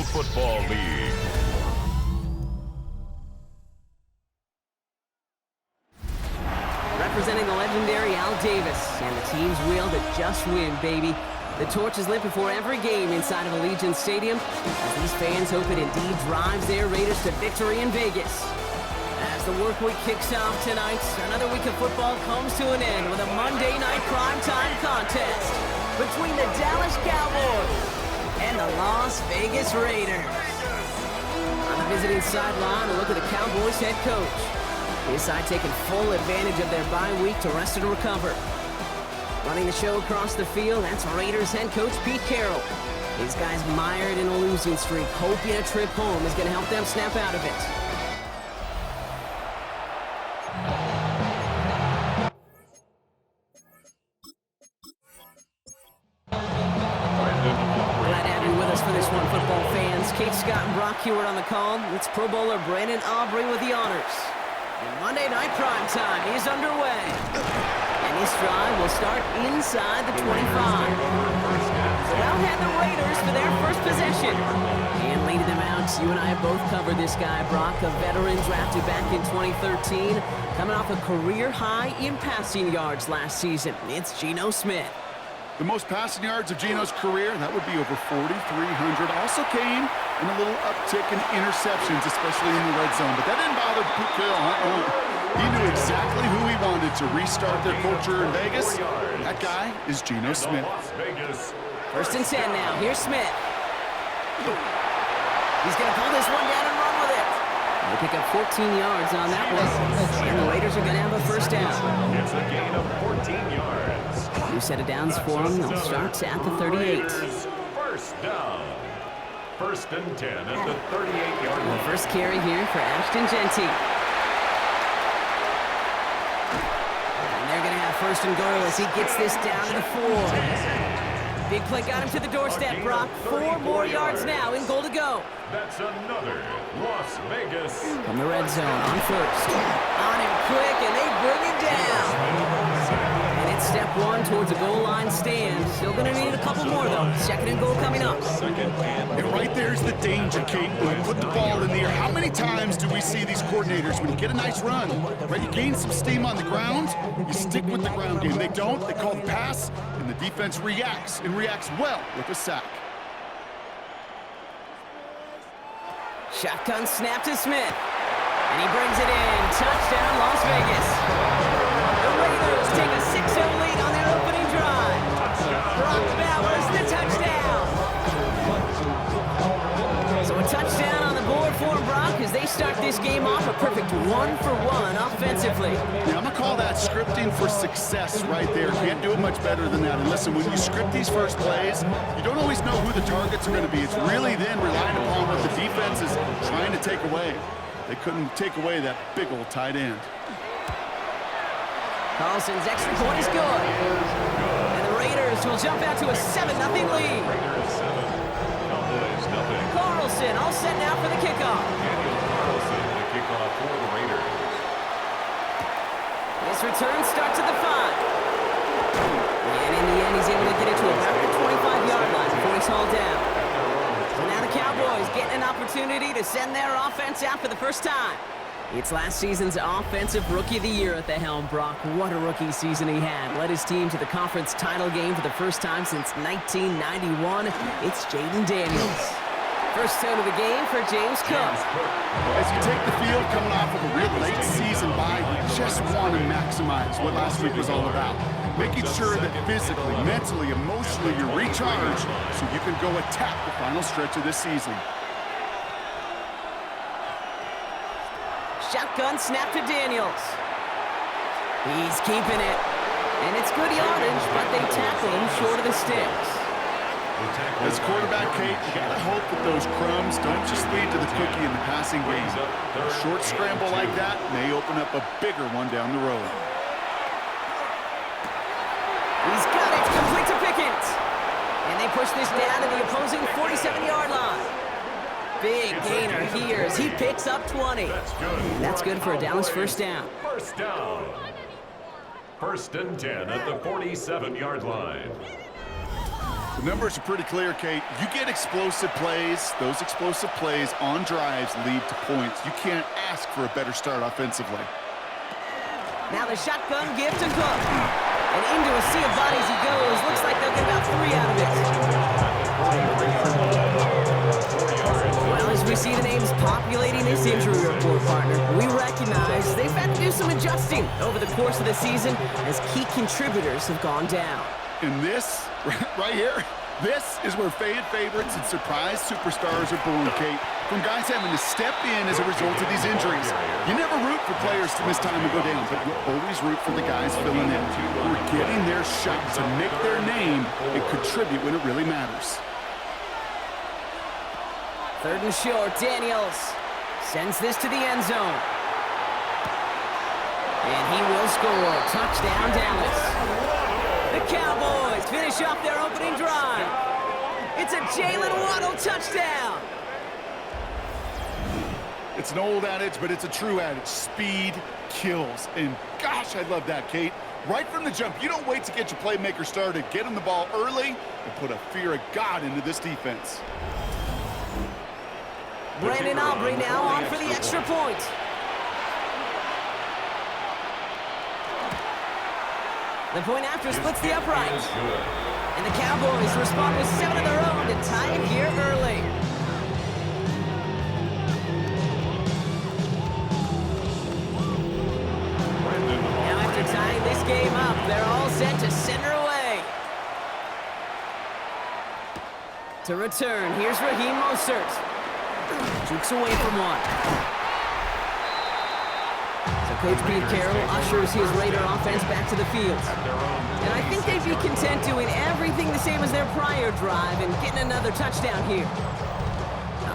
Football League. Representing the legendary Al Davis and the team's will to just win, baby. The torch is lit before every game inside of Allegiant Stadium as these fans hope it indeed drives their Raiders to victory in Vegas. As the work week kicks off tonight, another week of football comes to an end with a Monday night primetime contest between the Dallas Cowboys and the Las Vegas Raiders. On the visiting sideline, a look at the Cowboys head coach. His side taking full advantage of their bye week to rest and recover. Running the show across the field, that's Raiders head coach Pete Carroll. His guys mired in a losing streak, hoping a trip home is going to help them snap out of it. Glad to have you with us for this one, football fans. Kate Scott and Brock Hewitt on the call. It's Pro Bowler Brandon Aubrey with the honors. And Monday Night Primetime is underway. And this drive will start inside the 25. So out had the Raiders for their first possession. And leading them out, you and I have both covered this guy, Brock, a veteran drafted back in 2013, coming off a career high in passing yards last season. It's Geno Smith. The most passing yards of Geno's career, that would be over 4,300. Also came in a little uptick in interceptions, especially in the red zone. But that didn't bother Pete Carroll. He knew exactly who he wanted to restart their culture in Vegas. That guy is Geno Smith. First and 10 now. Here's Smith. He's going to pull this one down and run with it. They pick up 14 yards on that one. And the Raiders are going to have a first down. It's a gain of 14 yards. New set of downs for them. They'll start at the 38. First down. First and 10 at the 38-yard line. The first carry here for Ashton Genty. And they're going to have first and goal as he gets this down to the 4. Big play got him to the doorstep, Brock. 4 more yards now in goal to go. That's another Las Vegas. From the red zone on first. On him quick, and they bring it down. And it's step 1 towards a goal line stand. Still going to need a couple more, though. Second and goal coming up. And right there's the danger, Kate. When you put the ball in the air, how many times do we see these coordinators, when you get a nice run, right, you gain some steam on the ground, you stick with the ground game. They don't. They call the pass, and the defense reacts, and reacts well with a sack. Shotgun snap to Smith. And he brings it in. Touchdown, Las Vegas. The Raiders take a 6-0 lead on their opening drive. Brock Bowers, the touchdown. So a touchdown on the board for Brock as they start this game off a perfect 1-for-1 offensively. Yeah, I'm going to call that scripting for success right there. Can't do it much better than that. And listen, when you script these first plays, you don't always know who the targets are going to be. It's really then relying upon what the defense is trying to take away. They couldn't take away that big old tight end. Carlson's extra point is good. And the Raiders will jump out to a 7-0 lead. Raiders 7, Cowboys nothing. Carlson all set now for the kickoff. Daniel Carlson, the kickoff for the Raiders. This return starts at the 5. And in the end, he's able to get it to about the 25-yard line before he's hauled down. So now the Cowboys getting an opportunity to send their offense out for the first time. It's last season's Offensive Rookie of the Year at the helm, Brock. What a rookie season he had. Led his team to the conference title game for the first time since 1991. It's Jaden Daniels. First tone of the game for James Cook. As you take the field coming off of a real late season bye, you just want to maximize what last week was all about. Making sure that physically, mentally, emotionally, you're recharged so you can go attack the final stretch of this season. Shotgun snap to Daniels. He's keeping it. And it's good yardage, but they tackle him short of the sticks. As quarterback, Kate, you got to hope that those crumbs don't just lead to the cookie in the passing game. A short scramble like that may open up a bigger one down the road. He's got it, complete to Pickens. And they push this down to the opposing 47-yard line. Big gainer here as he picks up 20. That's good for a Dallas first down. First down. First and 10 at the 47-yard line. The numbers are pretty clear, Kate. You get explosive plays. Those explosive plays on drives lead to points. You can't ask for a better start offensively. Now the shotgun gift to Cook. And into a sea of bodies he goes. Looks like they'll get about 3 out of it. Well, as we see the names populating this injury report, partner, we recognize they've had to do some adjusting over the course of the season as key contributors have gone down. And this, right here, this is where fan favorites and surprise superstars are born, Kate. From guys having to step in as a result of these injuries. You never root for players to miss time and go down, but you always root for the guys filling in, who are getting their shot to make their name and contribute when it really matters. 3rd and short, Daniels sends this to the end zone. And he will score. Touchdown, Dallas. The Cowboys finish off their opening drive. It's a Jalen Waddle touchdown. It's an old adage, but it's a true adage. Speed kills. And gosh, I love that, Kate. Right from the jump, you don't wait to get your playmaker started. Get him the ball early and put a fear of God into this defense. Brandon Aubrey now on for the extra point. The point after splits the upright. And the Cowboys respond with 7 of their own to tie it here early. Now after tying this game up, they're all set to send her away. To return, here's Raheem Mostert. Jukes away from one. So Coach Pete Carroll ushers his Raider offense back to the field. And I think they'd be content doing everything the same as their prior drive and getting another touchdown here.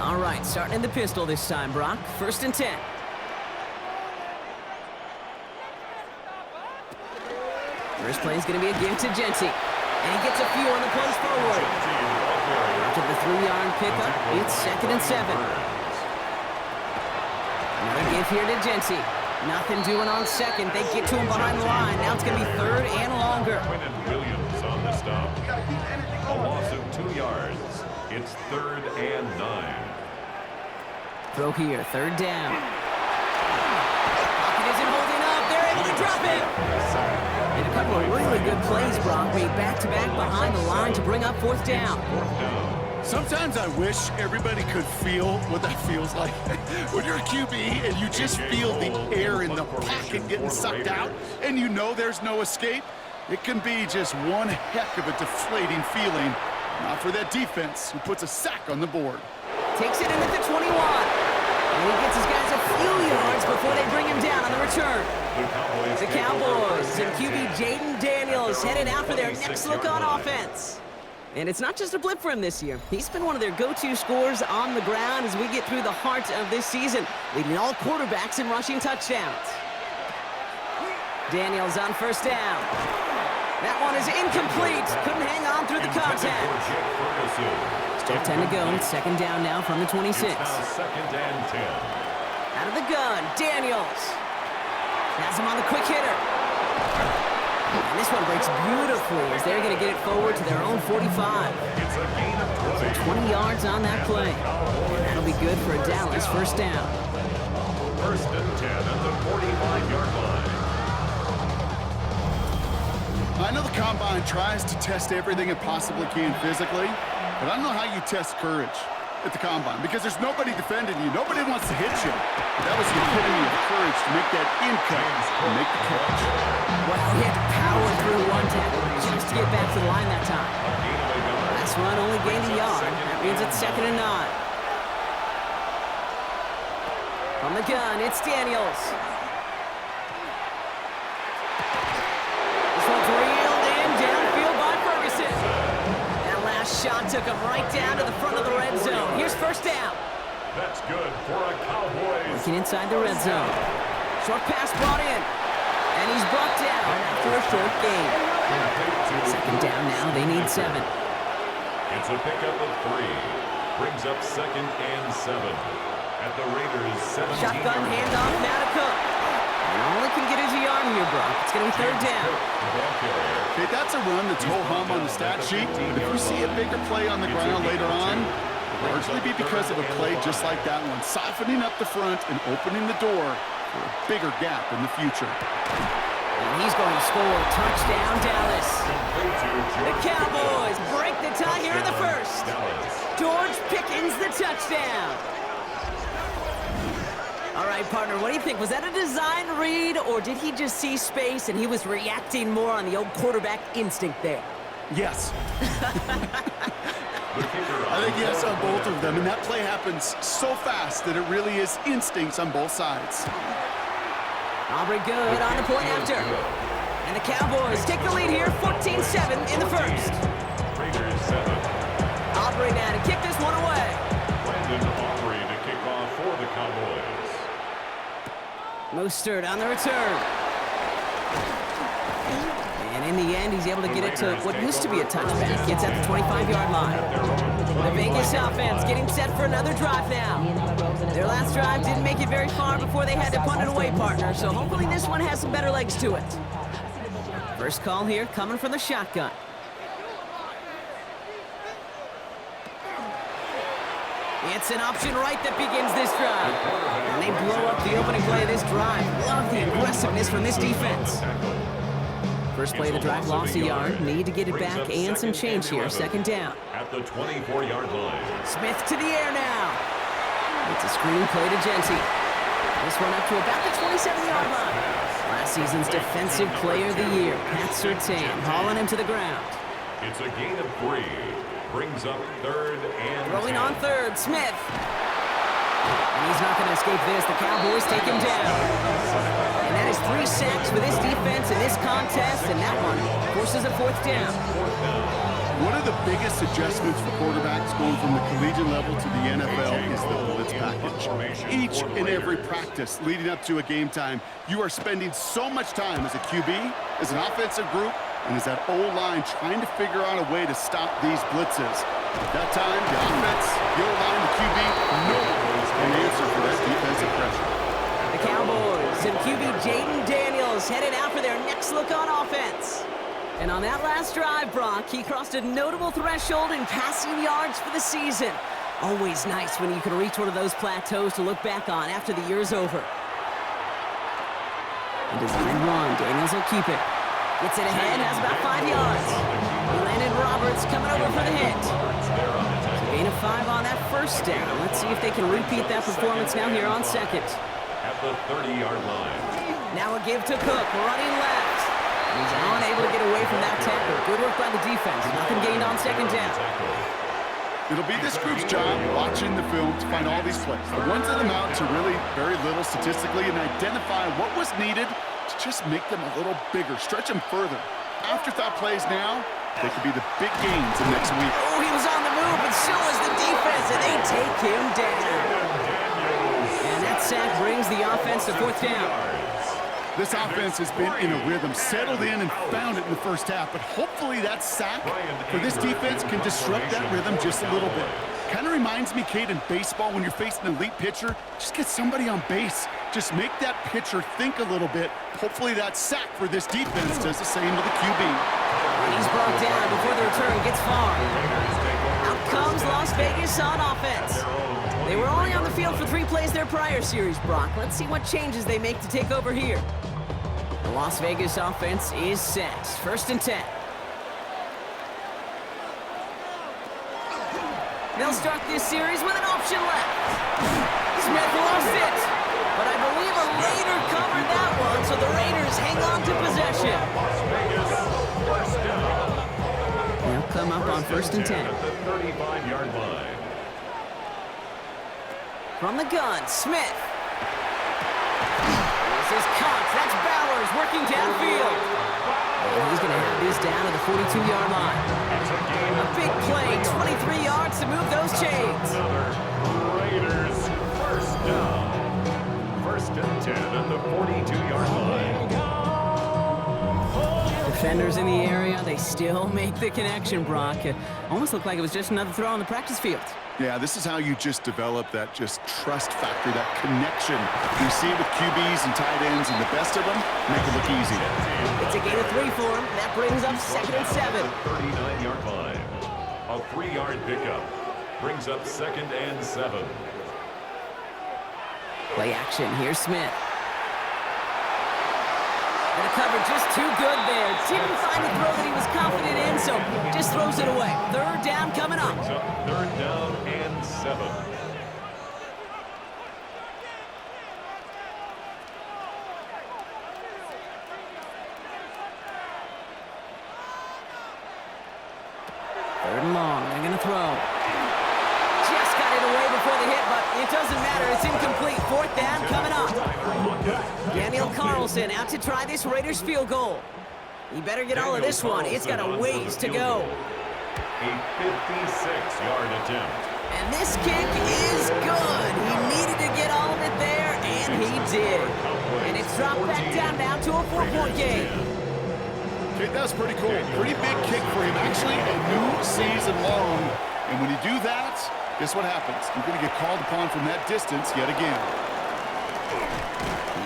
All right, starting in the pistol this time, Brock. 1st and 10. First play is going to be a give to Genty. And he gets a few on the plays forward. After the 3-yard pickup, it's 2nd and 7. Another give here to Genty. Nothing doing on 2nd. They get to him behind the line. Now it's going to be 3rd and longer. Williams on the stop. A loss of 2 yards. It's 3rd and 9. Throw here, 3rd down. Pocket isn't holding up. They're able to drop it. And a couple of really good plays, Brock, made back-to-back behind the line to bring up 4th down. Sometimes I wish everybody could feel what that feels like. When you're a QB and you just feel the air in the pocket getting sucked out and you know there's no escape, it can be just one heck of a deflating feeling. Not for that defense who puts a sack on the board. Takes it in at the 21. And he gets his guys a few yards before they bring him down on the return. The Cowboys and QB Jaden Daniels headed out for their next look on offense. And it's not just a blip for him this year. He's been one of their go-to scorers on the ground as we get through the heart of this season, leading all quarterbacks in rushing touchdowns. Daniels on 1st down. That one is incomplete. Couldn't hang on through the contact. Still 10 to go. 2nd down now from the 26. 2nd and 10. Out of the gun, Daniels. Has him on the quick hitter. And this one breaks beautifully as they're going to get it forward to their own 45. It's a gain of 20 yards on that play. And that'll be good for a Dallas 1st down. 1st and 10 at the 45-yard line. I know the Combine tries to test everything it possibly can physically, but I don't know how you test courage at the Combine because there's nobody defending you. Nobody wants to hit you. That was the epitome of courage to make that in-cut and make the catch. Well, he had to power through one tackle just to get back to the line that time. Last run only gained a yard. That means it's 2nd and 9. From the gun, it's Daniels. This one's reeled in downfield by Ferguson. That last shot took him right down to the front of the red zone. Here's 1st down. That's good for a Cowboys. Working inside the red zone. Short pass brought in. And he's brought down after a short gain. 2nd down now. They need 7. It's a pickup of 3. Brings up 2nd and 7. At the Raiders' 17. Shotgun handoff now to Cook. And all he can get is a yard here, Brock. It's going to be third down. Okay, that's a run that's ho-hum on the stat sheet, but if you see a bigger play on the ground later on, it'll largely be because of a play just like that one, softening up the front and opening the door for a bigger gap in the future. And he's going to score. Touchdown, Dallas. The Cowboys break the tie here in the first. George Pickens, the touchdown. All right, partner, what do you think? Was that a design read, or did he just see space and he was reacting more on the old quarterback instinct there? Yes. I think yes on both of them, and that play happens so fast that it really is instincts on both sides. Aubrey good on the point after. And the Cowboys take the lead here, 14-7 in the first. Aubrey now to kick this one away. Brandon Aubrey to kick off for the Cowboys. Mostert on the return. And in the end, he's able to get it to what used to be a touchback. Gets at the 25-yard line. The Vegas offense getting set for another drive now. Their last drive didn't make it very far before they had to punt it away, partner. So hopefully this one has some better legs to it. First call here coming from the shotgun. It's an option right that begins this drive. And they blow up the opening play of this drive. Love the aggressiveness from this defense. First play of the drive, lost a yard. Need to get it back and some change here. Second down. At the 24-yard line. Smith to the air now. It's a screen play to Genty. This one up to about the 27-yard line. Last season's Defensive Player of the Year, Pat Surtain, hauling him to the ground. It's a gain of 3. Brings up third and Throwing 10. on third, Smith. And he's not going to escape this. The Cowboys take him down. And that is 3 sacks for this defense in this contest, and that one forces a fourth down. One of the biggest adjustments for quarterbacks going from the collegiate level to the NFL is the blitz package. Each and every practice leading up to a game time, you are spending so much time as a QB, as an offensive group, and as that O-line trying to figure out a way to stop these blitzes. At that time, the offense, the O-line, the QB, nobody can answer for that defensive pressure. The Cowboys and QB Jaden Daniels headed out for their next look on offense. And on that last drive, Brock, he crossed a notable threshold in passing yards for the season. Always nice when you can reach one of those plateaus to look back on after the year's over. And design one, Daniels will keep it. Gets it ahead, has about 5 yards. Landon Roberts coming over for the hit. So gain of 5 on that first down. Let's see if they can repeat that performance now here on second. At the 30-yard line. Now a give to Cook, running left. He's unable to get away from that tackle. Good work by the defense. Nothing gained on second down. It'll be this group's job watching the film to find all these plays. The ones that amount to really very little statistically and identify what was needed to just make them a little bigger, stretch them further. Afterthought plays now, they could be the big gains in next week. Oh, he was on the move, but so is the defense, and they take him down. And that sack brings the offense to fourth down. This offense has been in a rhythm, settled in and found it in the first half, but hopefully that sack for this defense can disrupt that rhythm just a little bit. Kind of reminds me, Kate, in baseball when you're facing an elite pitcher, just get somebody on base. Just make that pitcher think a little bit. Hopefully that sack for this defense does the same to the QB. He's brought down before the return gets far. Out comes Las Vegas on offense. They were only on the field for 3 plays their prior series, Brock. Let's see what changes they make to take over here. The Las Vegas offense is set. First and 10. They'll start this series with an option left. Smith lost it, but I believe a Raider covered that one, so the Raiders hang on to possession. They'll come up on first and 10. At the 35-yard line. From the gun, Smith. This is Cox. That's Bowers working downfield. And he's going to have this down to the 42-yard line. A big play, 23 yards to move those chains. Raiders first down. First and 10 at the 42-yard line. Defenders in the area, they still make the connection, Brock. It almost looked like it was just another throw on the practice field. Yeah, this is how you just develop that just trust factor, that connection. You see it with QBs and tight ends, and the best of them make it look easy. It's a gain of 3 for him. That brings up 2nd and 7. 39-yard line. A 3-yard pickup brings up 2nd and 7. Play action. Here's Smith. And the cover just too good there. Didn't find the throw that he was confident in, so just throws it away. 3rd down coming up. Brings up 3rd down and 7. Third and long. They're going to throw. Just got it away before the hit, but it doesn't matter. It's incomplete. 4th down coming up. Daniel Carlson out to try this Raiders field goal. He better get all of this one. It's got a ways to go. A 56-yard attempt. And this kick is good. He needed to get all of it there, and he did. And it's dropped back down now to a 4-point game. Okay, that's pretty cool. Pretty big kick for him. Actually, a new season long. And when you do that, guess what happens? You're going to get called upon from that distance yet again.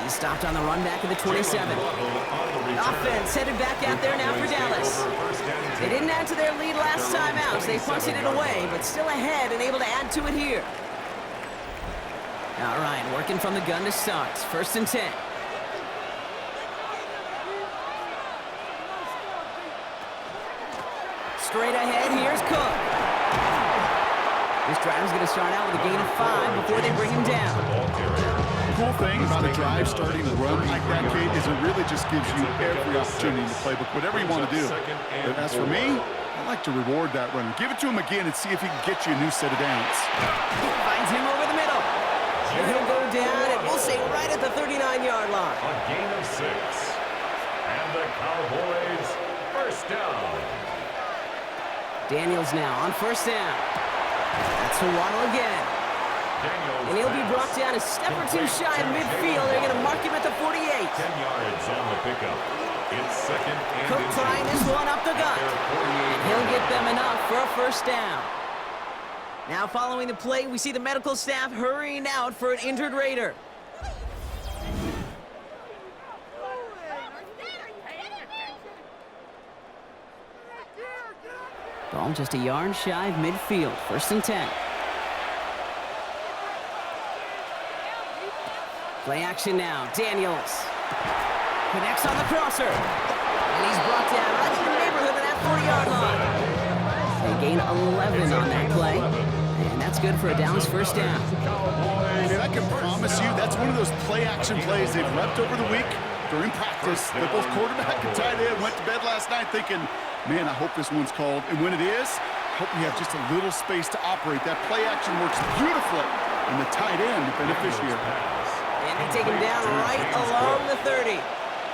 He stopped on the run back of the 27. Offense headed back out there now for Dallas. They didn't add to their lead last time out, so they punted it away, but still ahead and able to add to it here. All right, working from the gun to start. 1st and 10. Straight ahead, here's Cook. This drive's going to start out with a gain of 5 before they bring him down. The cool thing about a drive starting to run like that, Kate, is it really just gives you every opportunity in the playbook, whatever you want to do. But as for me, I like to reward that run. Give it to him again and see if he can get you a new set of downs. Finds him over the middle. And he'll go down, and we'll say right at the 39-yard line. A gain of 6. And the Cowboys 1st down. Daniels now on 1st down. That's to Waddle again. And he'll be brought down a step or two shy of midfield. They're going to mark him at the 48. 10 yards on the pickup. It's 2nd and Cook trying this one up the gut. And he'll get them enough for a 1st down. Now following the play, we see the medical staff hurrying out for an injured Raider. Ball just a yard shy of midfield. 1st and 10. Play action now. Daniels connects on the crosser. And he's brought down right in the neighborhood of that 40-yard line. They gain 11 on that play. And that's good for a Dallas 1st down. And I can promise you that's one of those play-action plays they've repped over the week during practice. That both quarterback and tight end went to bed last night thinking, man, I hope this one's called. And when it is, I hope we have just a little space to operate. That play action works beautifully. And the tight end, the beneficiary. And they take him down right along the 30. 8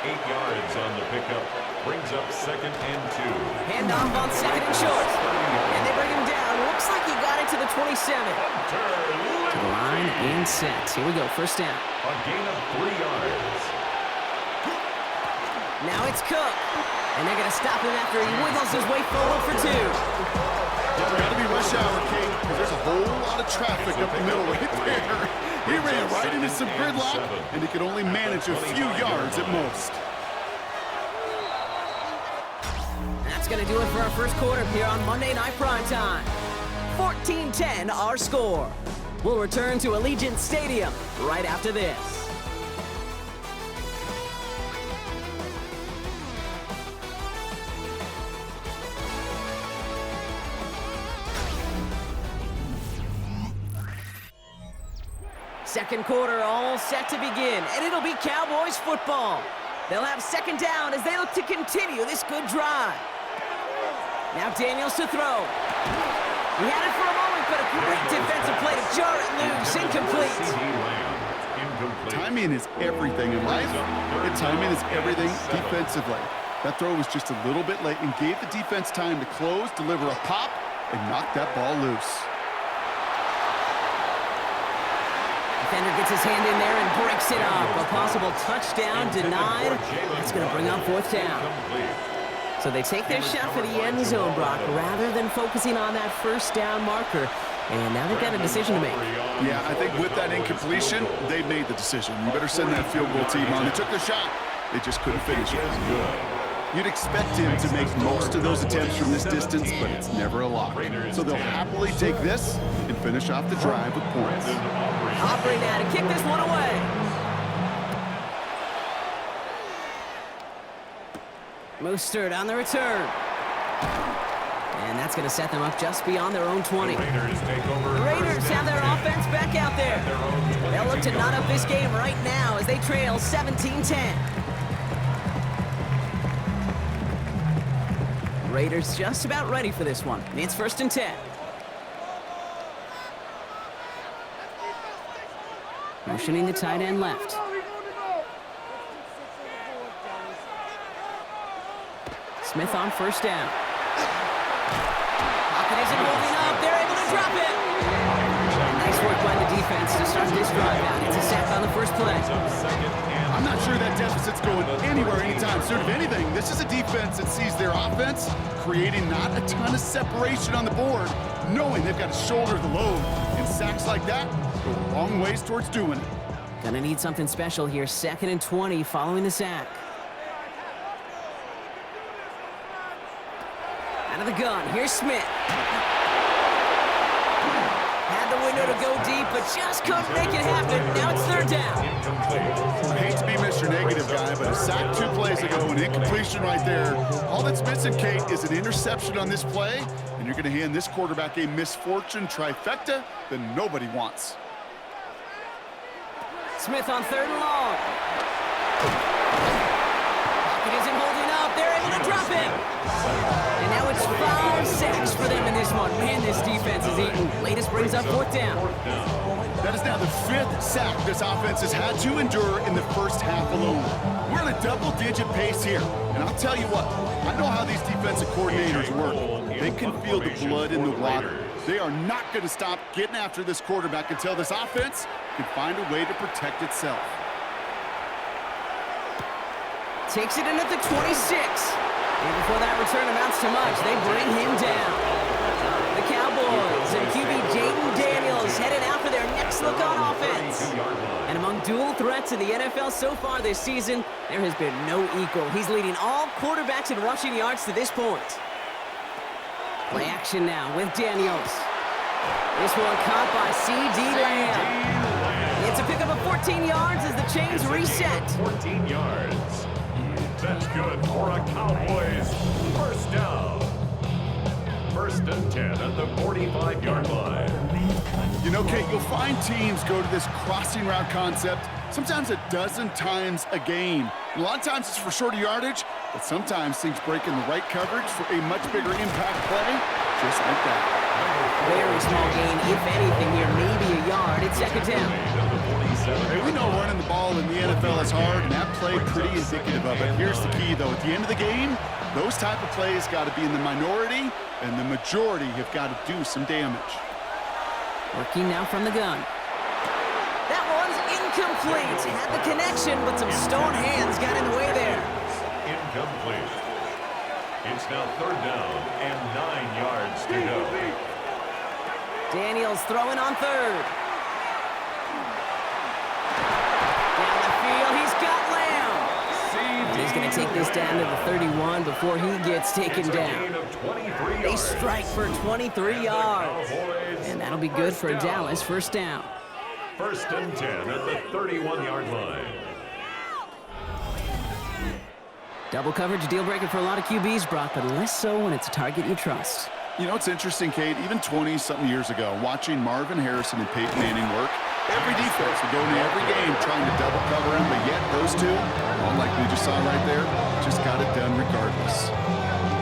yards on the pickup. Brings up 2nd and 2. Handoff on 2nd and short. And they bring him down. Looks like he got it to the 27. To the line and set. Here we go. 1st down. A gain of 3 yards. Now it's Cook. And they're going to stop him after he wiggles his way forward for 2. Got to be rush hour, Kate, because there's a whole lot of traffic up the middle right there. He ran right into some gridlock, and he could only manage a few yards at most. That's going to do it for our 1st quarter here on Monday Night Primetime. 14-10 our score. We'll return to Allegiant Stadium right after this. Second quarter all set to begin, and it'll be Cowboys football. They'll have 2nd down as they look to continue this good drive. Now Daniels to throw. He had it for a moment, but a great defensive play to jar it loose. Incomplete. Timing is everything in life, and timing is everything defensively. That throw was just a little bit late and gave the defense time to close, deliver a pop, and knock that ball loose. Defender gets his hand in there and breaks it up. A possible touchdown denied. That's going to bring up 4th down. So they take their shot for the end zone, Brock. Rather than focusing on that 1st down marker, And now they've got a decision to make. Yeah, I think with that incompletion, they made the decision. You better send that field goal team on. They took their shot. They just couldn't finish it. You'd expect him to make most of those attempts from this distance, but it's never a lock. So they'll happily take this and finish off the drive with points. Opry now to kick this one away. Mostert on the return. And that's going to set them up just beyond their own 20. The Raiders have their offense back out there. They'll look to knot up this game right now as they trail 17-10. Raiders just about ready for this one. It's 1st and 10. Motioning the tight end left. Smith on 1st down. Pocket isn't holding up. They're able to drop it. And nice work by the defense to start this drive out. It's a sack on the first play. I'm not sure that deficit's going anywhere anytime soon. If anything, this is a defense that sees their offense creating not a ton of separation on the board, knowing they've got to shoulder the load. And sacks like that go a long ways towards doing it. Gonna need something special here. 2nd and 20 following the sack. Out of the gun, here's Smith. Had the window to go deep, but just couldn't make it happen. Now it's 3rd down. I hate to be Mr. Negative guy, but a sack 2 plays ago, an incompletion right there. All that's missing, Kate, is an interception on this play, and you're going to hand this quarterback a misfortune trifecta that nobody wants. Smith on 3rd and long. Pocket isn't holding up. They're able to drop it. And now it's 5 sacks for them in this one. Man, this defense is eating. Latest brings up 4th down. That is now the 5th sack this offense has had to endure in the first half alone. We're in a double-digit pace here. And I'll tell you what, I know how these defensive coordinators work. They can feel the blood in the water. They are not going to stop getting after this quarterback until this offense can find a way to protect itself. Takes it in at the 26. And before that return amounts to much, they bring him down. The Cowboys and QB Jaden Daniels headed out for their next look on offense. And among dual threats in the NFL so far this season, there has been no equal. He's leading all quarterbacks in rushing yards to this point. Play action now with Daniels. This one caught by C.D. Lamb. It's a pickup of 14 yards as the chains reset. 14 yards. That's good for a Cowboys 1st down. 1st and 10 at the 45-yard line. You know, Kate, you'll find teams go to this crossing route concept sometimes a dozen times a game. A lot of times it's for shorter yardage, but sometimes things break in the right coverage for a much bigger impact play, just like that. Very small gain, if anything here, maybe a yard. It's 2nd down. Hey, we know running the ball in the NFL is hard, and that play pretty indicative of it. Here's the key, though. At the end of the game, those type of plays got to be in the minority, and the majority have got to do some damage. Working now from the gun. That one's incomplete. Had the connection, but some stone hands got in the way there. Incomplete. It's now 3rd down and 9 yards to go. Daniels throwing on 3rd. Down the field, he's got Lamb. And he's going to take this down to the 31 before he gets taken down. They strike for 23 yards. And that'll be good for Dallas 1st down. 1st and 10 at the 31-yard line. Double coverage deal breaker for a lot of QBs, Brock, but less so when it's a target you trust. You know, it's interesting, Kate, even 20-something years ago, watching Marvin Harrison and Peyton Manning work, every defense would go into every game trying to double cover him, but yet those two, like we just saw right there, just got it done regardless.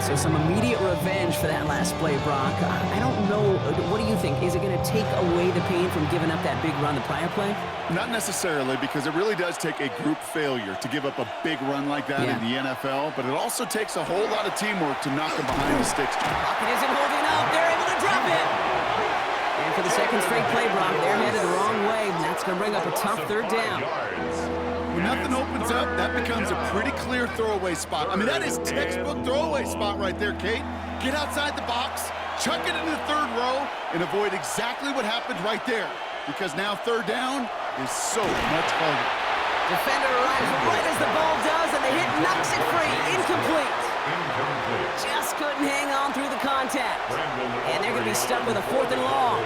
So some immediate revenge for that last play, Brock. I don't know. What do you think? Is it going to take away the pain from giving up that big run the prior play? Not necessarily, because it really does take a group failure to give up a big run like that in the NFL, but it also takes a whole lot of teamwork to knock them behind the sticks. Pocket isn't holding up. They're able to drop it. And for the 2nd straight play, Brock, they're headed the wrong way, and that's going to bring up a tough 3rd down. When nothing opens up, that becomes a pretty clear throwaway spot. I mean, that is textbook throwaway spot right there, Kate. Get outside the box, chuck it into the third row and avoid exactly what happened right there. Because now third down is so much harder. Defender arrives right as the ball does, and the hit knocks it free. Incomplete. Just couldn't hang on through the contact. And they're going to be stuck with a 4th and long.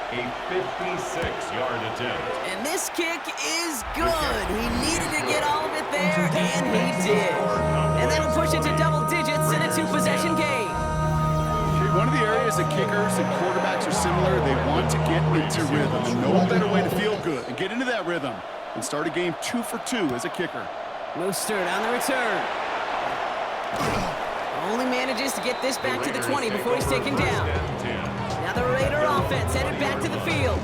A 56-yard attempt. And this kick is good. He needed to get all of it there, and he did. And that'll push it to double digits in a 2-possession game. One of the areas that kickers and quarterbacks are similar, they want to get into rhythm. And no better way to feel good and get into that rhythm and start a game 2 for 2 as a kicker. Mostert on the return. Only manages to get this back to the 20 before he's taken down. Now the Raider offense headed back to the field.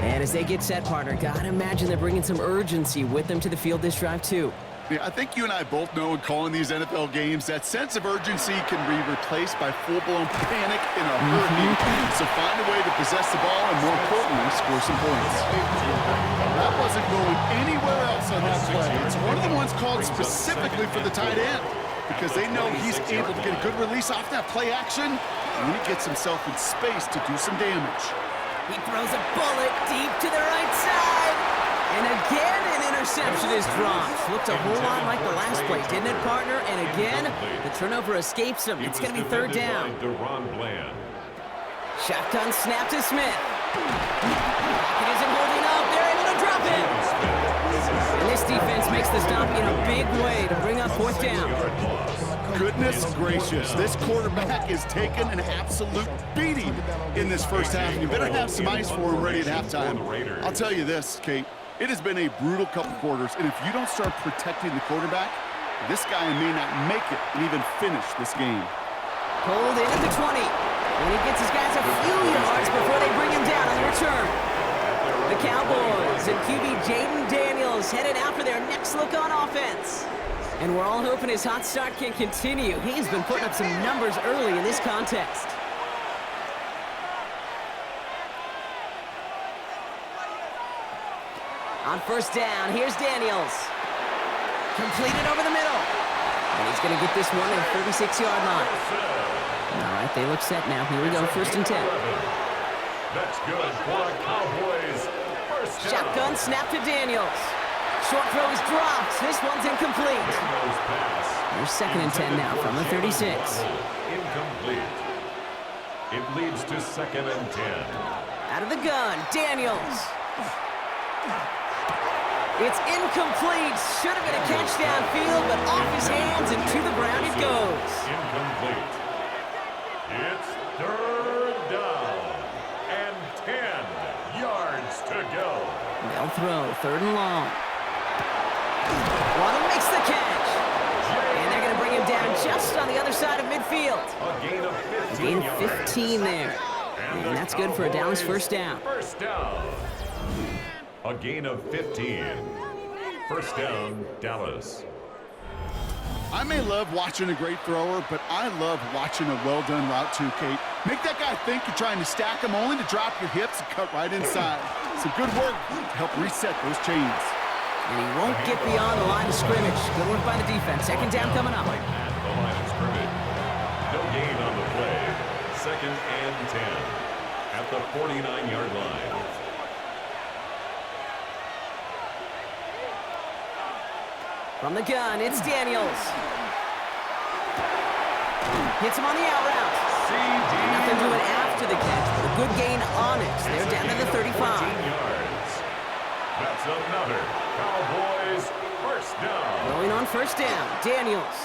And as they get set, partner, gotta imagine they're bringing some urgency with them to the field this drive, too. Yeah, I think you and I both know in calling these NFL games that sense of urgency can be replaced by full-blown panic in a hurry. So find a way to possess the ball and, more importantly, score some points. That wasn't going anywhere else on that play. It's one of the ones called specifically for the tight end because they know he's able to get a good release off that play action, and then he gets himself in space to do some damage. He throws a bullet deep to the right side. And again, an interception is dropped. Looked a whole lot like the last play, didn't it, partner? And again, the turnover escapes him. It's going to be third down. Shotgun snap to Smith. Pocket isn't holding up. They're able to drop it. And this defense makes the stop in a big way to bring up 4th down. Goodness gracious, this quarterback is taking an absolute beating in this first half. You better have some ice for him ready at halftime. I'll tell you this, Kate. It has been a brutal couple quarters, and if you don't start protecting the quarterback, this guy may not make it and even finish this game. Pulled in at the 20. And he gets his guys a few yards before they bring him down on the return. The Cowboys and QB Jaden Daniels headed out for their next look on offense. And we're all hoping his hot start can continue. He's been putting up some numbers early in this contest. On first down, here's Daniels. Completed over the middle. And he's going to get this one at the 36-yard line. All right, they look set now. Here we go, 1st and 10. That's good for the Cowboys. First down. Shotgun snap to Daniels. Short throw is dropped. This one's incomplete. There's 2nd and 10 now from the 36. Incomplete. It leads to 2nd and 10. Out of the gun, Daniels. It's incomplete. Should have been a catch downfield, but off his hands and to the ground it goes. Incomplete. It's 3rd down and 10 yards to go. They'll throw 3rd and long. Waddle makes the catch. And they're going to bring him down just on the other side of midfield. A gain of 15 Gain of 15 there. And that's good for a Dallas first down. First down. A gain of 15. First down, Dallas. I may love watching a great thrower, but I love watching a well-done route too, Kate. Make that guy think you're trying to stack him only to drop your hips and cut right inside. Some good work to help reset those chains. And he won't get beyond the line of scrimmage. Good work by the defense. 2nd down coming up. Right at the line of scrimmage. No gain on the play. 2nd and 10 at the 49-yard line. From the gun, it's Daniels. Hits him on the out route. Nothing doing after the catch, but a good gain on it. They're down to the 35. Yards. That's another Cowboys first down. Going on first down, Daniels.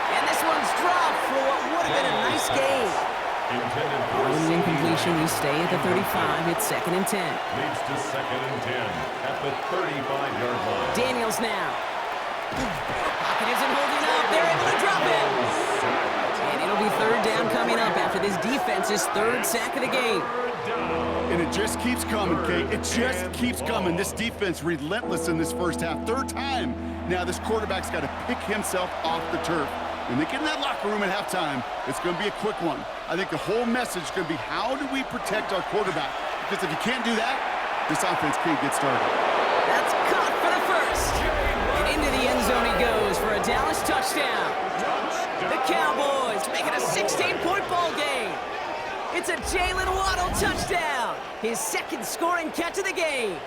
And this one's dropped for what would have been a nice gain. Following the incompletion, we stay at the 35. It's 2nd and 10. Leads to 2nd and 10 at the 35-yard line. Daniels now. Pocket isn't holding up. They're able to drop it. And it'll be 3rd down coming up after this defense's 3rd sack of the game. And it just keeps coming, Kate. It just keeps coming. This defense relentless in this first half. 3rd time. Now this quarterback's got to pick himself off the turf. When they get in that locker room at halftime, it's going to be a quick one. I think the whole message is going to be, how do we protect our quarterback? Because if you can't do that, this offense can't get started. That's caught for the first. And into the end zone he goes for a Dallas touchdown. The Cowboys make it a 16-point ball game. It's a Jalen Waddle touchdown. His second scoring catch of the game.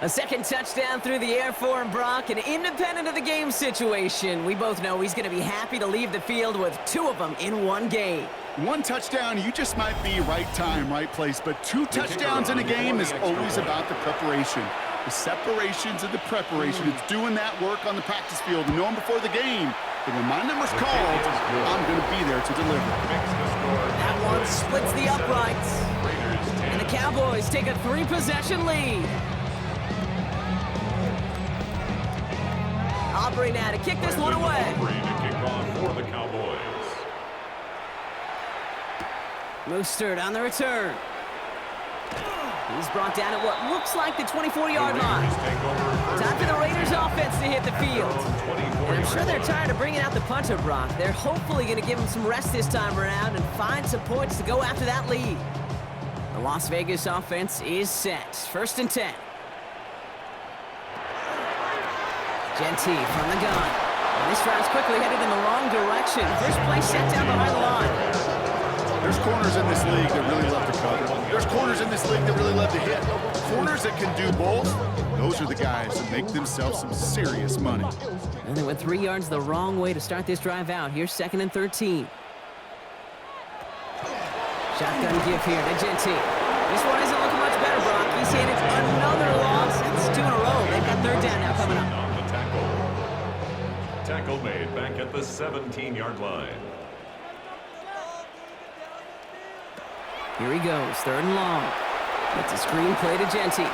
A second touchdown through the air for him, Brock, and independent of the game situation, we both know he's going to be happy to leave the field with 2 of them in one game. 1 touchdown, you just might be right time, right place, but 2 touchdowns in a game is always about the preparation. The separations and the preparation. It's doing that work on the practice field, knowing before the game that when my number's called, I'm going to be there to deliver. That one splits the uprights. And the Cowboys take a 3-possession lead. Aubrey now to kick this one away. Aubrey to kick off for the Cowboys. Mostert on the return. He's brought down at what looks like the 24-yard line. Time for the Raiders offense to hit the field. And I'm sure they're tired of bringing out the punter, Brock. They're hopefully going to give him some rest this time around and find some points to go after that lead. The Las Vegas offense is set. 1st and 10. Genty from the gun. And this drive's quickly headed in the wrong direction. First play set down behind the line. There's corners in this league that really love to cover. There's corners in this league that really love to hit. Corners that can do both, those are the guys that make themselves some serious money. And they went 3 yards the wrong way to start this drive out. Here's 2nd and 13. Shotgun give here to Genty. This one isn't looking much better, Brock. He's handed another loss. That's 2 in a row. They've got 3rd down now coming up. Tackle made back at the 17-yard line. Here he goes, 3rd and long. It's a screen play to Genty.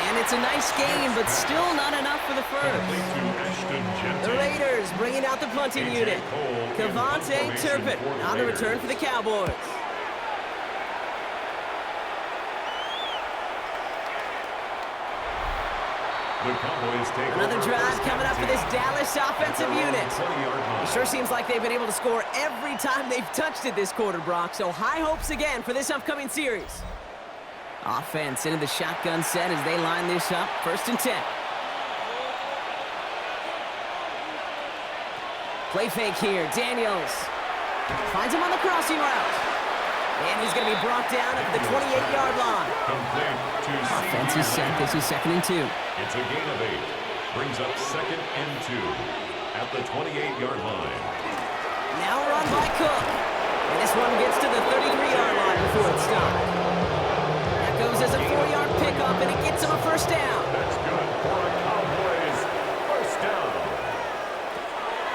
And it's a nice gain, but still not enough for the first. The Raiders bringing out the punting unit. Kavontae Turpin on the return for the Cowboys. Another drive coming up for this Dallas offensive unit. It sure seems like they've been able to score every time they've touched it this quarter, Brock. So high hopes again for this upcoming series. Offense into the shotgun set as they line this up. 1st and 10. Play fake here. Daniels finds him on the crossing route. And he's going to be brought down at the 28-yard line. Offense is set. This is 2nd and 2. It's a gain of 8. Brings up 2nd and 2 at the 28-yard line. Now run by Cook. And this one gets to the 33-yard line before it's stopped. That goes as a 4-yard pickup, and it gets him a 1st down. That's good for a Cowboys 1st down.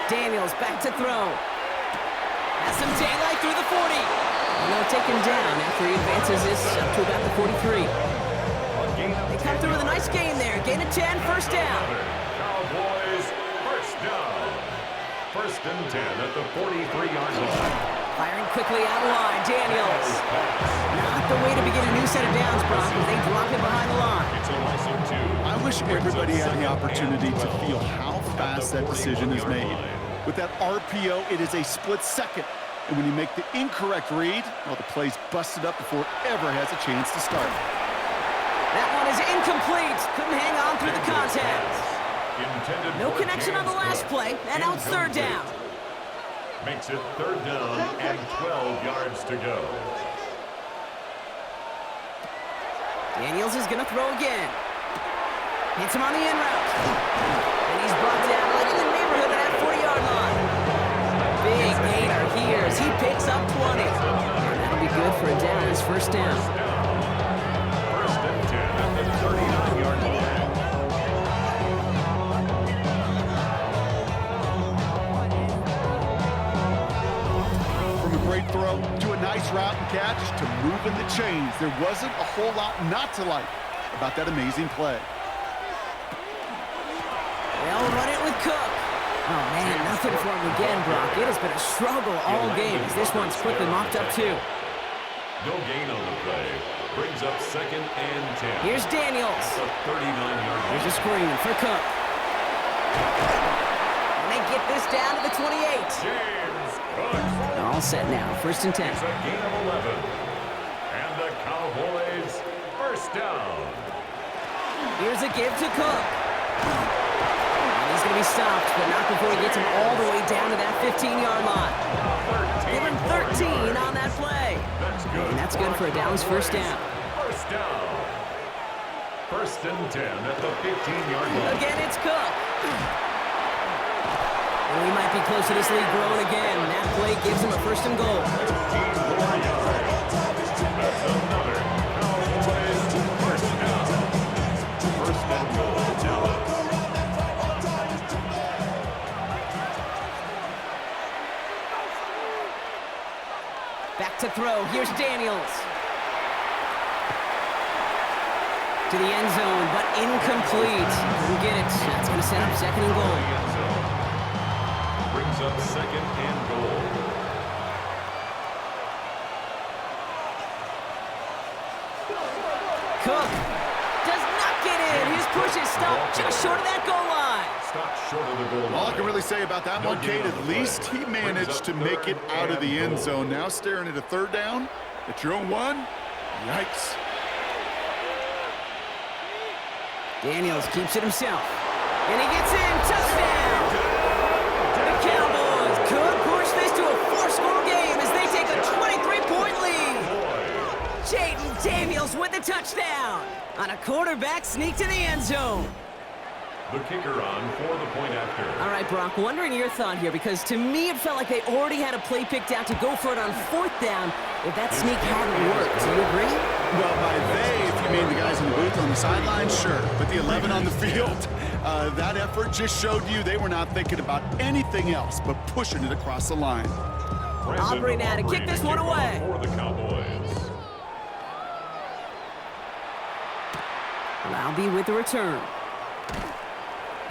Daniels back to throw. Has some daylight through the 40. And they'll take him down after he advances this up to about the 43. They come through with a nice gain there. Gain of 10, 1st down. Cowboys 1st down. 1st and 10 at the 43-yard line. Firing quickly out of line. Daniels. Not the way to begin a new set of downs, Brock, as they drop it behind the line. It's a loss of 2. I wish everybody had the opportunity to feel how fast that decision is made. With that RPO, it is a split second. And when you make the incorrect read, well, the play's busted up before it ever has a chance to start. That one is incomplete. Couldn't hang on through the contact. No connection on the last play, and now it's 3rd down. Makes it 3rd down and 12 yards to go. Daniels is going to throw again. Hits him on the in route. And he's brought down right in the neighborhood of that 40-yard line. Big gainer here as he picks up 20. And that'll be good for a down. His 1st down. 1st and 10 at the 39-yard line. From a great throw to a nice route and catch to moving the chains, there wasn't a whole lot not to like about that amazing play. They'll run it with Cook. Oh, man, nothing for him again, Brock. It has been a struggle all game as this one's quickly mopped up, too. No gain on the play. Brings up 2nd and 10. Here's Daniels. The 39-yard line. Here's a screen for Cook. And they get this down to the 28. James Cook. All set now. 1st and 10. It's a gain of 11. And the Cowboys 1st down. Here's a give to Cook. And He's going to be stopped, but not before he gets him all the way down to that 15-yard line. Give him 13 on that play. And that's good for a Dallas first down. First down. First and 10 at the 15-yard line. Again, it's Cook. And we might be close to this lead growing again. That play gives him a first and goal. 15 more yards. That's another Cowboys first down. First and goal, Dallas. Back to throw. Here's Daniels. To the end zone, but incomplete. Couldn't get it. That's going to set up second and goal. Brings up second and goal. Cook does not get in. His push is stopped just short of that goal line. Stop short of the goal line. All I can really say about that one, Kate, at least he managed to make it out of the end zone. Now staring at a third down at your own one. Yikes. Daniels keeps it himself. And he gets in. Touchdown! The Cowboys could push this to a 4-score game as they take a 23-point lead. Jaden Daniels with the touchdown on a quarterback sneak to the end zone. The kicker on for the point after. All right, Brock, wondering your thought here, because to me it felt like they already had a play picked out to go for it on fourth down if that sneak hadn't worked. Do you agree? Well, by they, if you mean the guys in the booth on the sideline, sure. But the 11 on the field, that effort just showed you they were not thinking about anything else but pushing it across the line. Aubrey now to kick this one away. For the Cowboys. Laube with the return.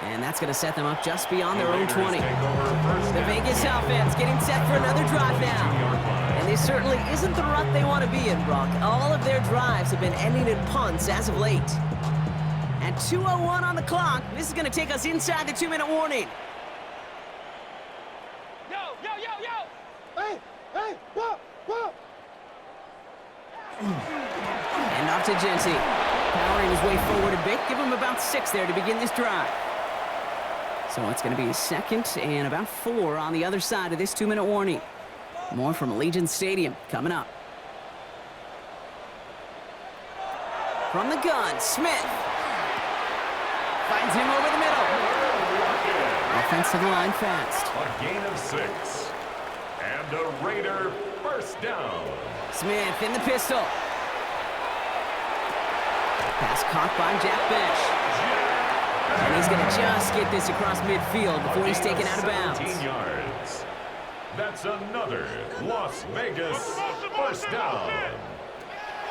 And that's going to set them up just beyond their own 20. The Vegas offense getting set for another drive now. And this certainly isn't the rut they want to be in, Brock. All of their drives have been ending in punts as of late. At 2:01 on the clock, this is going to take us inside the 2-minute warning. And off to Genty. Powering his way forward a bit. Give him about 6 there to begin this drive. So it's going to be a second and about 4 on the other side of this 2-minute warning. More from Allegiant Stadium coming up. From the gun, Smith. Finds him over the middle. Offensive line fast. A gain of 6. And a Raider first down. Smith in the pistol. Pass caught by Jack Bench. And he's going to just get this across midfield before he's taken out of bounds. 17 yards. That's another Las Vegas first down.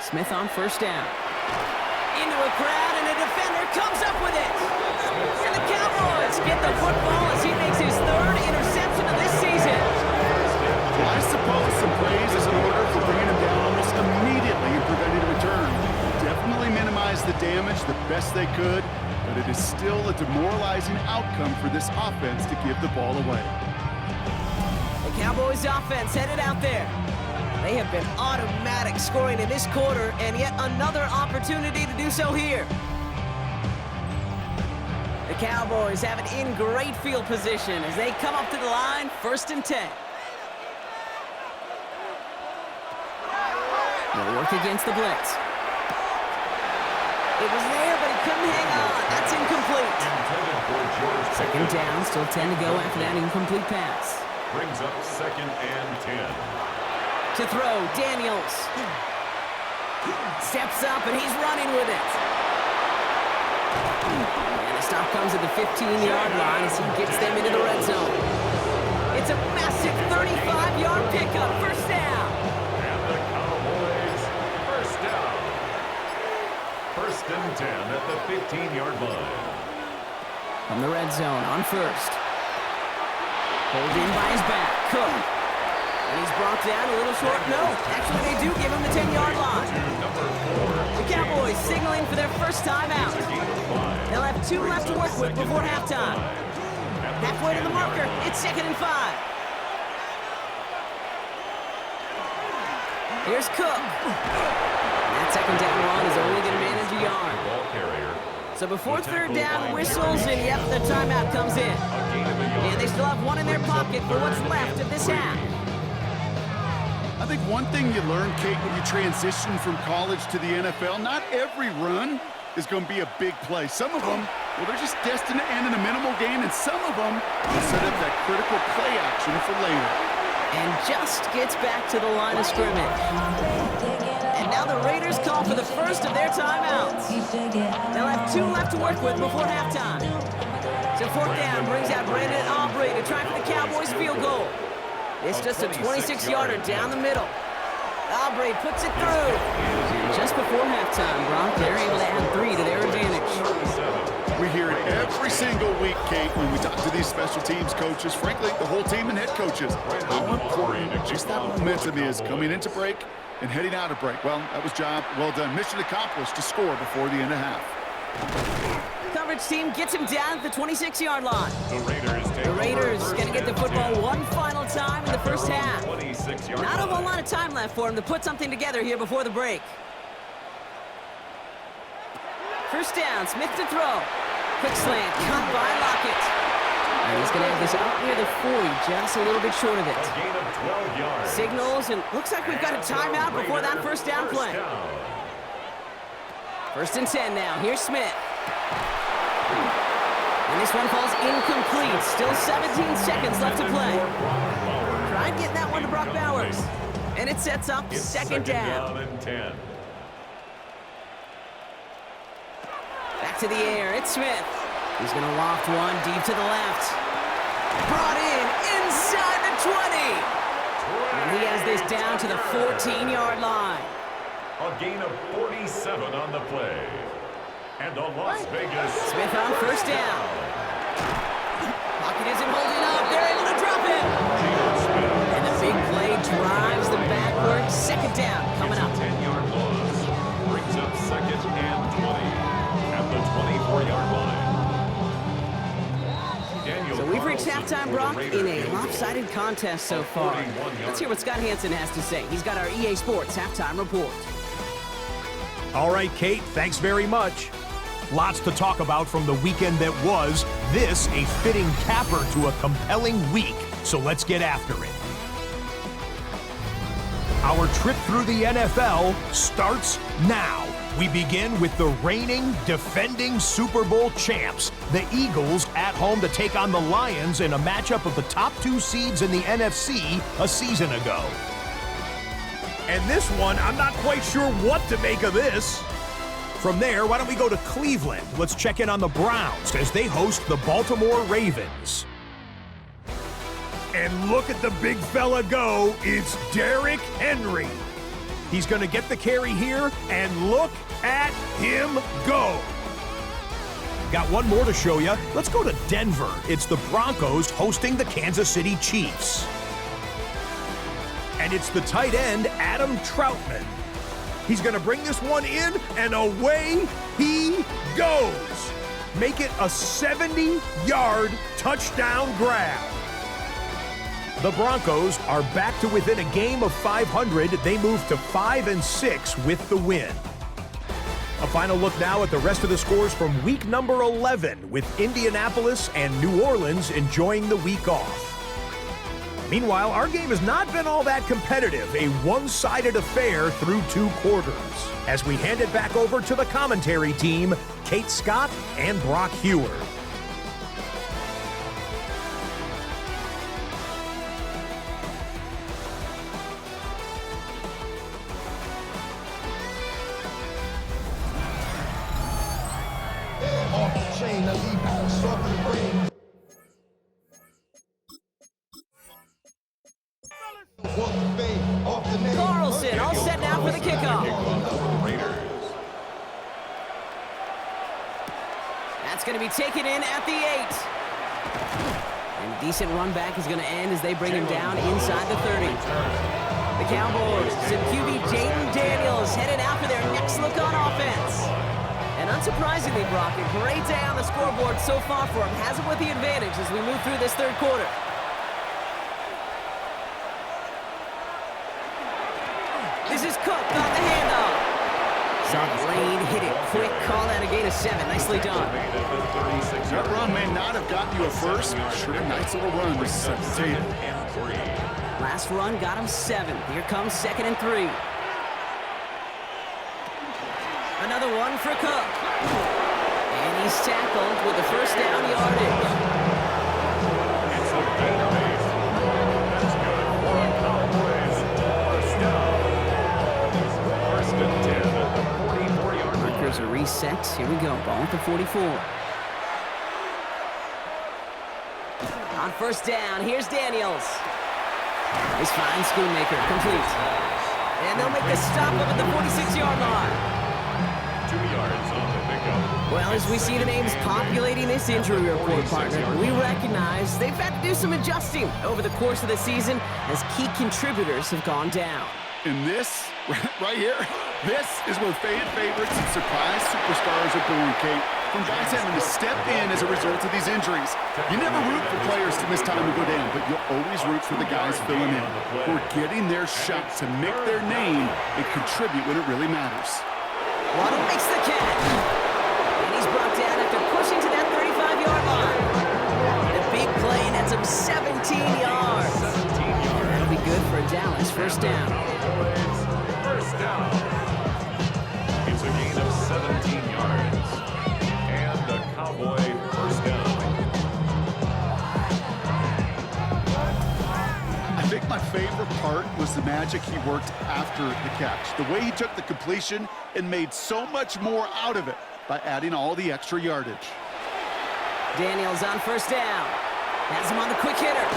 Smith on first down. Into a crowd, and a defender comes up with it. And the Cowboys get the football as he makes his 3rd interception of this season. I suppose some praise is in order for bringing him down almost immediately and preventing a return. Definitely minimized the damage the best they could, but it is still a demoralizing outcome for this offense to give the ball away. The Cowboys offense headed out there. They have been automatic scoring in this quarter, and yet another opportunity to do so here. The Cowboys have it in great field position as they come up to the line, 1st and 10. They'll work against the blitz. It was there, but he couldn't hang on. That's incomplete. Second down, still 10 to go after that incomplete pass. Brings up 2nd and 10. To throw, Daniels. Steps up, and he's running with it. And the stop comes at the 15-yard line as he gets them into the red zone. It's a massive 35-yard pickup, first down. And the Cowboys first down. 1st and 10 at the 15-yard line. From the red zone on first. Pulled in by his back, Cook. And he's brought down a little short. No, actually they do give him the 10-yard line. The Cowboys signaling for their first time out. They'll have 2 left to work with before halftime. Halfway to the marker, it's 2nd and 5. Here's Cook. And that second down run is only going to manage a yard. Ball carrier, So before third down whistles, and yep, the timeout comes in. And they still have one in their pocket for what's left of this half. I think one thing you learn, Kate, when you transition from college to the NFL, not every run is going to be a big play. Some of them, well, they're just destined to end in a minimal gain, and some of them will set up that critical play action for later. And just gets back to the line of scrimmage. And now the Raiders call for the first of their timeouts. They'll have 2 left to work with before halftime. So fourth down brings out Brandon Aubrey to try for the Cowboys field goal. It's just a 26-yarder down the middle. Aubrey puts it through. Just before halftime, Brock, they're able to add 3 to their advantage. We hear it every single week, Kate, when we talk to these special teams coaches, frankly, the whole team and head coaches, how important just that momentum is coming into break and heading out of break. Well, that was job well done. Mission accomplished to score before the end of half. Coverage team gets him down at the 26-yard line. The Raiders going to get the football one final time in the first half. Not a whole lot of time left for him to put something together here before the break. First down, Smith to throw. Quick slant, cut by Lockett. And he's going to have this out near the 40, just a little bit short of it. A gain of 12 yards. Signals, and looks like we've got a timeout before that first down play. First and 10 now. Here's Smith. And this one falls incomplete. Still 17 seconds left to play. Tried getting that one to Brock Bowers. And it sets up second down. And 10. Back to the air. It's Smith. He's going to loft one deep to the left. Brought in inside the 20. And he has this down to the 14-yard line. A gain of 47 on the play. And the Las Vegas Smith on first down. Pocket isn't holding up. They're able to drop him. And the big play drives them backward. Second down coming up. 10-yard loss brings up second and 20 at the 24-yard line. So we've reached halftime, Brock, in a lopsided contest so far. Let's hear what Scott Hansen has to say. He's got our EA Sports halftime report. All right, Kate, thanks very much. Lots to talk about from the weekend that was. This a fitting capper to a compelling week, so let's get after it. Our trip through the NFL starts now. We begin with the reigning, defending Super Bowl champs, the Eagles, at home to take on the Lions in a matchup of the top 2 seeds in the NFC a season ago. And this one, I'm not quite sure what to make of this. From there, why don't we go to Cleveland? Let's check in on the Browns as they host the Baltimore Ravens. And look at the big fella go. It's Derrick Henry. He's going to get the carry here, and look at him go. Got one more to show you. Let's go to Denver. It's the Broncos hosting the Kansas City Chiefs. And it's the tight end, Adam Troutman. He's going to bring this one in, and away he goes. Make it a 70-yard touchdown grab. The Broncos are back to within a game of 500. They move to 5-6 with the win. A final look now at the rest of the scores from week number 11, with Indianapolis and New Orleans enjoying the week off. Meanwhile, our game has not been all that competitive, a one-sided affair through 2 quarters. As we hand it back over to the commentary team, Kate Scott and Brock Hewer. Carlson all set now for the kickoff. That's going to be taken in at the 8. And a decent run back is going to end as they bring him down inside the 30. The Cowboys and QB Jaden Daniels headed out for their next look on offense. And unsurprisingly, Brock, a great day on the scoreboard so far for him. Has it with the advantage as we move through this third quarter. This is Cook on the handoff. Saw the lane, hit it quick, call out a gain of 7. Nicely done. That run may not have gotten you a first. Sure, nice little run to set the table. Last run got him 7. Here comes 2nd and 3. Another one for Cook. And he's tackled with the first down yardage. It's a gain of 8. That's good for a Cowboys. First down. First and 10 at the 44-yard line. Markers are reset. Here we go. Ball at the 44. On first down, here's Daniels. Nice find, Schoonmaker, complete. And they'll make the stop up at the 46-yard line. 2 yards on the pickup. Well, as we see the names populating this injury report, partner, we recognize they've had to do some adjusting over the course of the season as key contributors have gone down. And this, right here, this is where fan favorites and surprise superstars are born, Kate. From guys having to step in as a result of these injuries. You never root for players to miss time to go down, but you'll always root for the guys filling in, who are getting their shot to make their name and contribute when it really matters. Waddle makes the catch. And he's brought down after pushing to that 35-yard line. The big play nets him 17 yards. That'll be good for Dallas. First down. First down. It's a gain of 17 yards. And a Cowboy first down. I think my favorite part was the magic he worked after the catch. The way he took the completion and made so much more out of it by adding all the extra yardage. Daniels on first down. Has him on the quick hitter.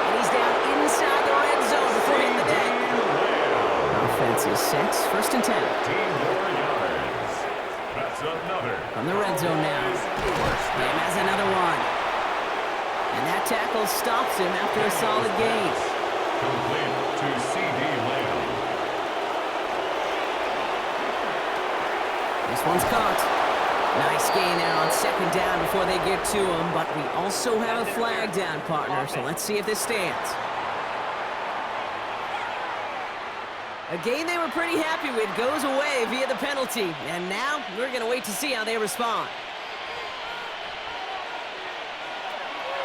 And he's down inside the red zone before hitting the deck. Offense is set. First and 10. 15 more yards. That's another. From the red zone now. Ham has another one. And that tackle stops him after a solid gain. Complete to C.D. Lamb. This one's caught. Nice gain there on second down before they get to him, but we also have a flag down, partner, so let's see if this stands. A gain they were pretty happy with goes away via the penalty, and now we're going to wait to see how they respond.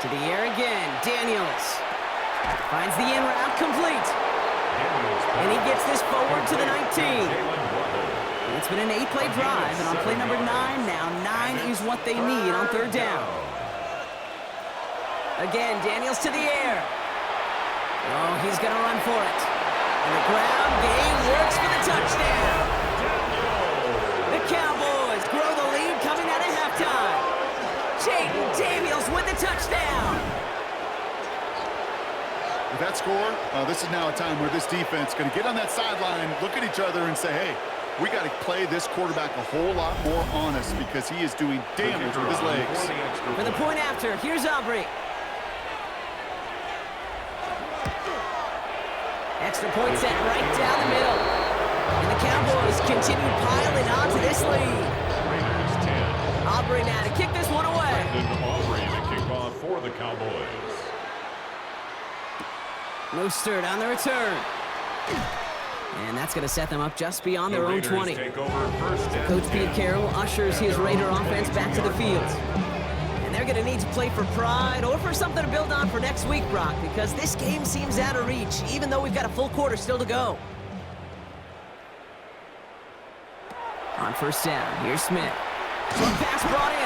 To the air again, Daniels finds the in route complete. And he gets this forward to the 19. It's been an 8-play drive, and on play number 9 now, 9 is what they need on third down. Again, Daniels to the air. Oh, he's going to run for it. And the ground game works for the touchdown. The Cowboys grow the lead coming out of halftime. Jaden Daniels with the touchdown. With that score, this is now a time where this defense is going to get on that sideline, look at each other, and say, hey, we got to play this quarterback a whole lot more honest because he is doing damage with his legs. For the point after, here's Aubrey. Extra point set right down the middle. And the Cowboys continue piling on to this lead. Raiders 10. Aubrey now to kick this one away. Aubrey to kick off for the Cowboys. Mostert on the return. And that's going to set them up just beyond their own 20. Coach Pete Carroll ushers his Raider offense back to the field. And they're going to need to play for pride or for something to build on for next week, Brock, because this game seems out of reach, even though we've got a full quarter still to go. On first down, here's Smith. One pass brought in.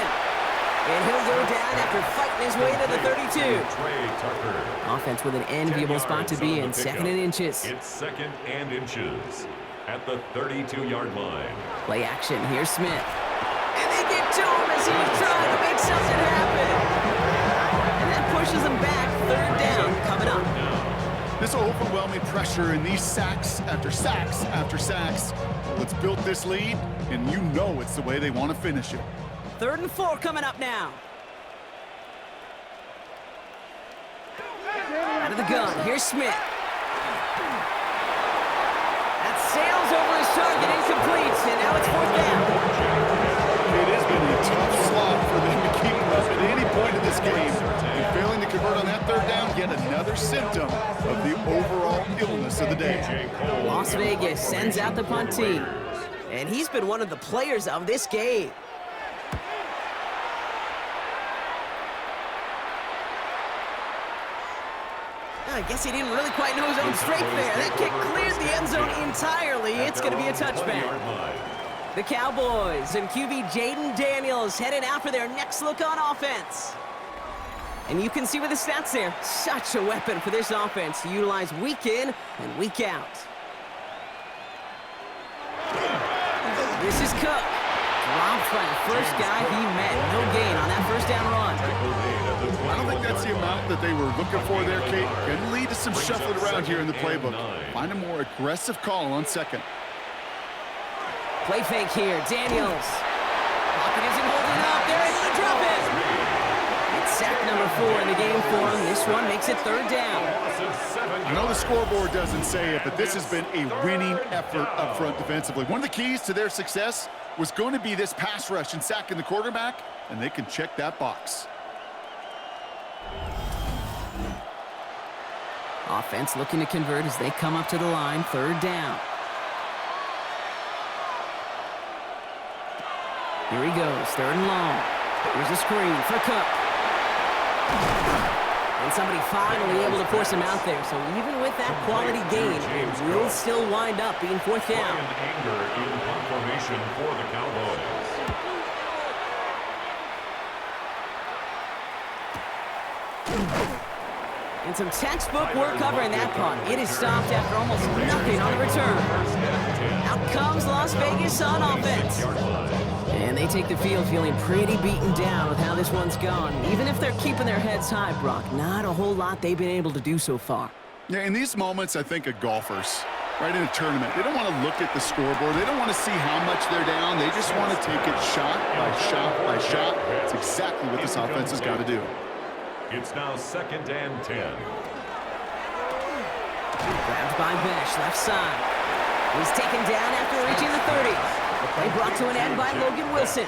And he'll go down after fighting his way to the 32. Offense with an enviable spot to be in, 2nd and inches. It's 2nd and inches at the 32-yard line. Play action, here's Smith. And they get to him as he's trying to make something happen. And that pushes them back, 3rd down coming up. This overwhelming pressure and these sacks after sacks after sacks. Let's build this lead, and you know it's the way they want to finish it. 3rd and 4 coming up now. Out of the gun, here's Smith. That sails over his target, incomplete, and now it's 4th down. It has been a tough slog for them to keep up at any point in this game. And failing to convert on that third down, yet another symptom of the overall illness of the day. Las Vegas sends out the punt team. And he's been one of the players of this game. I guess he didn't really quite know his own strength there. That kick cleared the end zone entirely. It's going to be a touchback. The Cowboys and QB Jaden Daniels headed out for their next look on offense. And you can see with the stats there, such a weapon for this offense to utilize week in and week out. This is Cook. Dropped by the first guy he met. No gain on that first down run. I don't think that's the amount that they were looking for there, Kate. Can lead to some shuffling around here in the playbook. Find a more aggressive call on second. Play fake here. Daniels. Pocket isn't holding up. They're able to drop it. It's sack number 4 in the game for him. This one makes it third down. I know the scoreboard doesn't say it, but this has been a winning effort up front defensively. One of the keys to their success was going to be this pass rush and sacking the quarterback, and they can check that box. Offense looking to convert as they come up to the line. Third down. Here he goes. Third and long. Here's a screen for Cook. And somebody finally able to force him out there. So even with that quality gain, it will still wind up being fourth down. Anger in formation for the Cowboys. And some textbook work covering that punt. It is stopped after almost nothing on the return. Out comes Las Vegas on offense. And they take the field feeling pretty beaten down with how this one's gone. Even if they're keeping their heads high, Brock, not a whole lot they've been able to do so far. Yeah, in these moments, I think of golfers, right, in a tournament. They don't want to look at the scoreboard. They don't want to see how much they're down. They just want to take it shot by shot by shot. It's exactly what this offense has got to do. It's now 2nd and 10. Grabbed by Besh, left side. He's taken down after reaching the 30. The play brought to an end by Logan Wilson.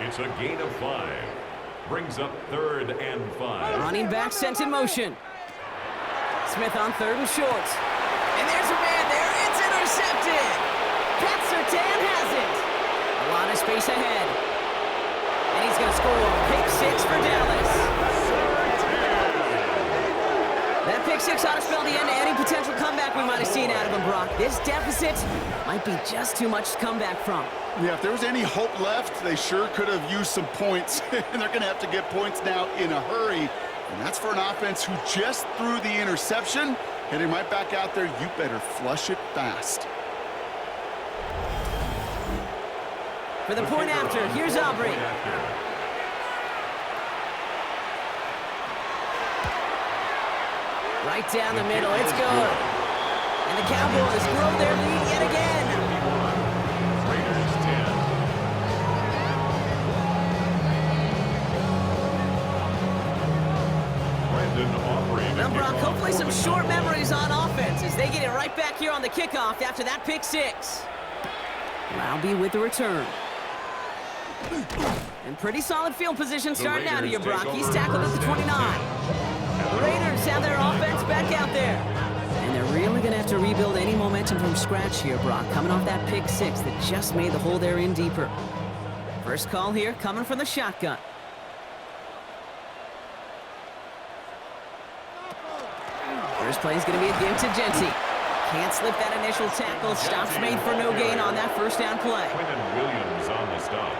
It's a gain of 5. Brings up 3rd and 5. Running back sent in motion. Smith on 3rd and short. And there's a man there. It's intercepted. Pat Surtain has it. A lot of space ahead. And he's going to score. Pick 6 for Dallas. That pick 6 ought to spell the end to any potential comeback we might have seen out of him, Brock. This deficit might be just too much to come back from. Yeah, if there was any hope left, they sure could have used some points. And they're going to have to get points now in a hurry. And that's for an offense who just threw the interception. Heading right back out there, you better flush it fast. For the point after, here's Aubrey. Right down the middle, it's good. And the Cowboys grow their lead yet again. Raiders 10. Brandon Aubrey. Well, Brock, hopefully some short memories on offense as they get it right back here on the kickoff after that pick 6. Laube with the return. And pretty solid field position starting out here, Brock. He's tackled at the 29. The Raiders have their offense back out there. And they're really going to have to rebuild any momentum from scratch here, Brock, coming off that pick 6 that just made the hole they're in deeper. First call here coming from the shotgun. First play is going to be a give to Genty. Can't slip that initial tackle. Stops made for no gain on that first down play. Quinton Williams on the stop.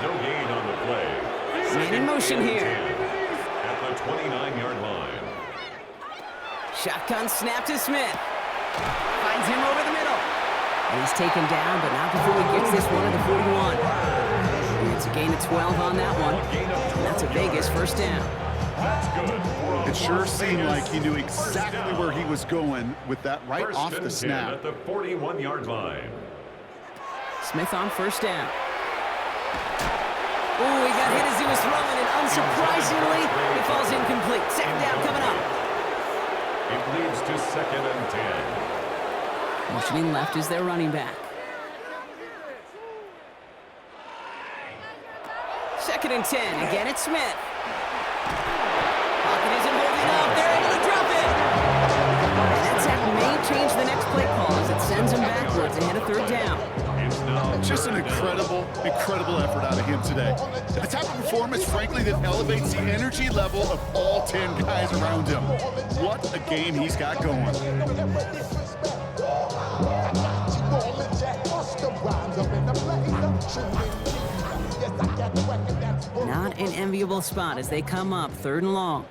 No gain on the play. Man in motion here. At the 29-yard line. Shotgun snap to Smith. Finds him over the middle. And he's taken down, but not before he gets this one at the 41. It's a gain of 12 on that one. And that's a Vegas first down. That's good. It sure seemed like he knew exactly where he was going with that right First off the and 10 snap. at the 41-yard line. Smith on first down. Oh, he got hit as he was throwing, and unsurprisingly, it falls incomplete. Second down coming up. It leads to 2nd and 10. Motioning left is their running back. 2nd and 10. Again, it's Smith. rising up. They're able to drop it. And that tackle may change the next play call as it sends him backwards ahead of third down. Just an incredible effort out of him today. And the type of performance, frankly, that elevates the energy level of all 10 guys around him. What a game he's got going. Not an enviable spot as they come up 3rd and long.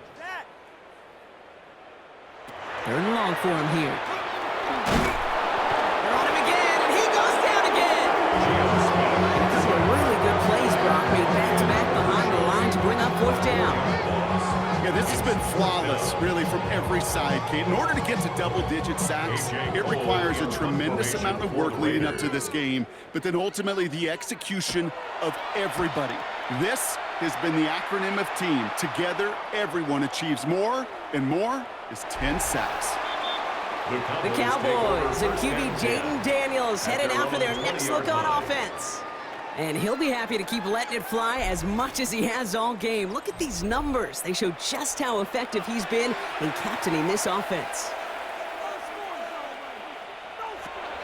3rd and long for him here. They're on him again, and he goes down again. A couple of really good plays, Brock, made back-to-back behind the line to bring up 4th down. Yeah, this has been flawless, really, from every side, Kate. In order to get to double-digit sacks, it requires a tremendous amount of work leading up to this game, but then ultimately the execution of everybody. This has been the acronym of team. Together, everyone achieves more, and more is 10 sacks. The Cowboys and QB Jaden Daniels headed out for their next look on offense. And he'll be happy to keep letting it fly as much as he has all game. Look at these numbers. They show just how effective he's been in captaining this offense.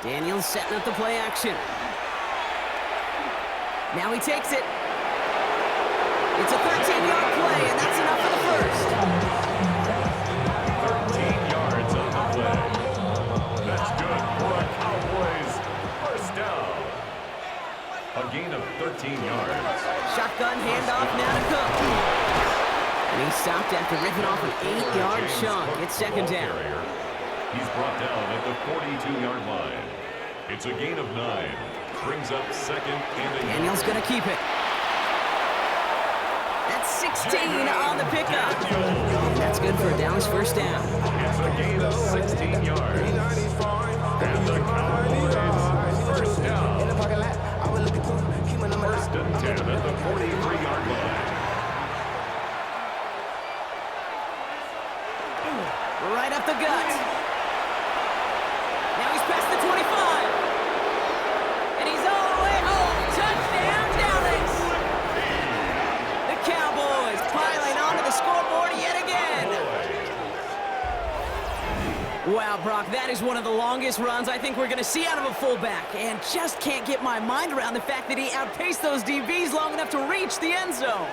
Daniels setting up the play action. Now he takes it. It's a 13-yard play, and that's enough for the first. 13 yards on the play. That's good for a Cowboys first down. A gain of 13 yards. Shotgun handoff now to Cook. And he stopped after ripping off an 8-yard chunk. It's 2nd down. He's brought down at the 42-yard line. It's a gain of 9. Brings up 2nd and a Daniels going to keep it. That's 16 on the pickup. That's good for a Dallas first down. It's a gain of 16 yards. And the Cowboys first down. First and 10 at the 43-yard line. Right up the gut. Now he's past the 25. And he's all the way home. Touchdown, Dallas. The Cowboys piling onto the scoreboard yet again. Wow, Brock, that is one of the longest runs I think we're going to see out of a fullback. And just can't get my mind around the fact that he outpaced those DBs long enough to reach the end zone.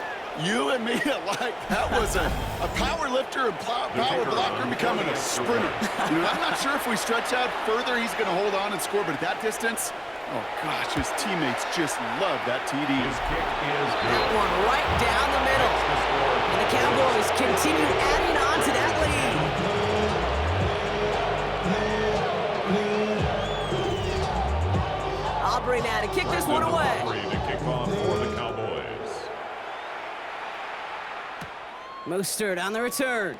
You and me alike. That was a power lifter and power blocker becoming a sprinter. I'm not sure if we stretch out further, he's going to hold on and score, but at that distance, oh gosh, his teammates just love that TD. His kick is good. That one right down the middle. And the Cowboys continue adding on to that lead. Aubrey now to kick this one away. Aubrey to kick off for the Cowboys. Mostert on the return.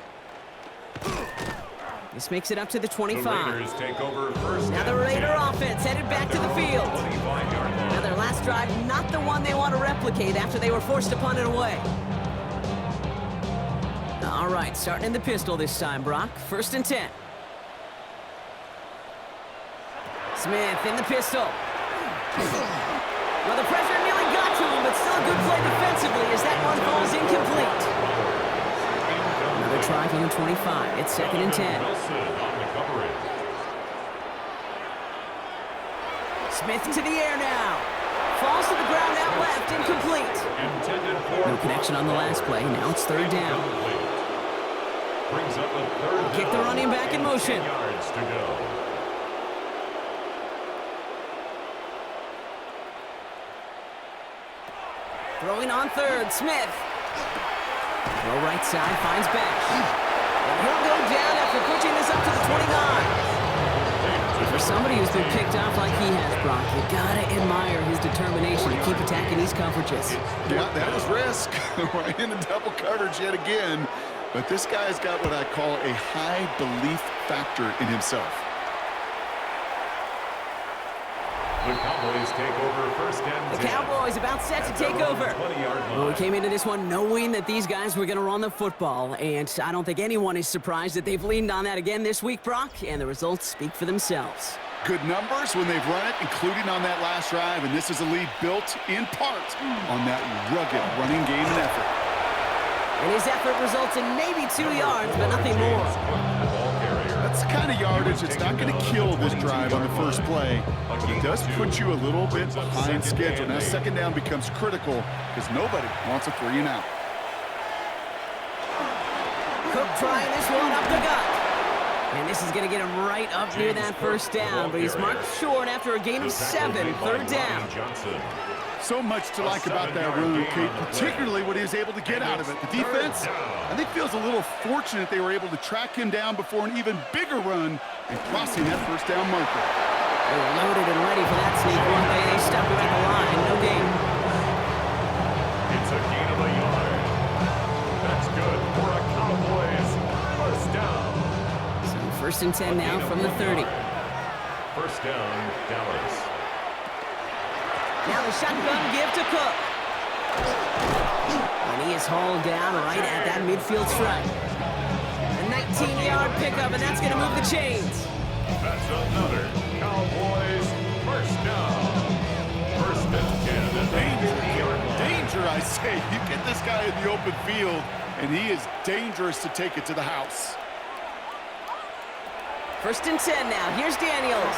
This makes it up to the 25. The Raiders take over first. Now the Raider offense headed back to the field. 25-yard line. Now their last drive, not the one they want to replicate after they were forced to punt it away. All right, starting in the pistol this time, Brock. 1st and 10. Smith in the pistol. Well, the pressure nearly got to him, but still a good play defensively as that one falls incomplete. Another try from the 25. It's 2nd and 10. Wilson on the coverage. Smith to the air now. Falls to the ground out left, incomplete. Intended for No connection on the last play. Now it's 3rd down. Brings up a 3rd Kick the down running back in and motion. 10 yards to go. Throwing on 3rd, Smith. Throw right side, finds Bash. And he'll go down after pushing this up to the 29. For somebody who's been picked off like he has, Brock, you gotta admire his determination to keep attacking these coverages. Yeah, that was risk. Right into double coverage yet again. But this guy's got what I call a high belief factor in himself. The Cowboys take over first and 10. The Cowboys about set to take over. 20-yard line. Well, we came into this one knowing that these guys were going to run the football, and I don't think anyone is surprised that they've leaned on that again this week, Brock, and the results speak for themselves. Good numbers when they've run it, including on that last drive, and this is a lead built in part on that rugged running game and effort. And his effort results in maybe 2 yards, but nothing more. That's the kind of yardage that's not going to kill this drive on the first play. But it does put you a little bit behind schedule. Now second down becomes critical because nobody wants a 3 and out. Cook trying this one up the gut. And this is going to get him right up near that first down, but he's marked short after a gain of 7, third down. So much to like about that run, Kate, particularly what he was able to get out of it. The defense, I think, feels a little fortunate they were able to track him down before an even bigger run and crossing that first down marker. They were loaded and ready for that sneak one day. They stopped him at the line. No gain. It's a gain of a yard. That's good for a Cowboys first down. So first and 10 now from the 30. First down, Dallas. Now the shotgun give to Cook. And he is hauled down right at that midfield stripe. A 19-yard pickup, and that's going to move the chains. That's another Cowboys first down. First and 10. Danger, I say. You get this guy in the open field, and he is dangerous to take it to the house. First and 10 now. Here's Daniels.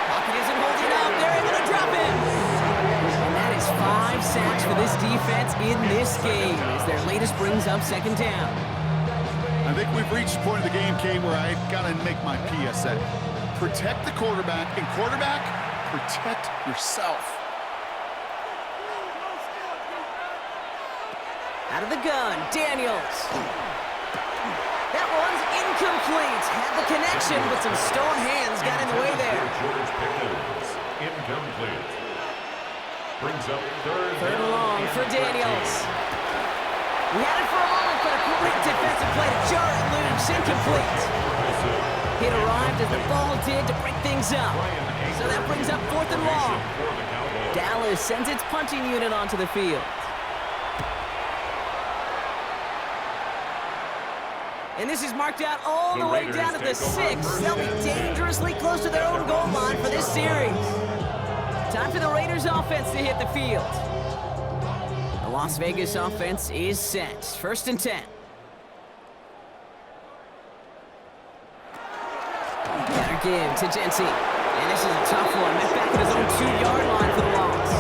Pocket isn't holding up. They're able to drop him. And that is 5 sacks for this defense in this game as their latest brings up second down. I think we've reached the point of the game, Kane, where I've got to make my PSA. Protect the quarterback, and quarterback, protect yourself. Out of the gun, Daniels. That one's incomplete. Had the connection, but some stone hands got in the way there. George Pickens, incomplete. Brings up third and long for Daniels. He had it for a moment, but a great defensive play to jar it loose. Incomplete. It arrived as the ball did to break things up. So that brings up fourth and long. Dallas sends its punting unit onto the field. And this is marked out all the way down to the 6. They'll be dangerously close to their own goal line for this series. Time for the Raiders offense to hit the field. The Las Vegas offense is set. First and 10. Better give to Jency. And this is a tough one. Met back at his own 2-yard line for the loss.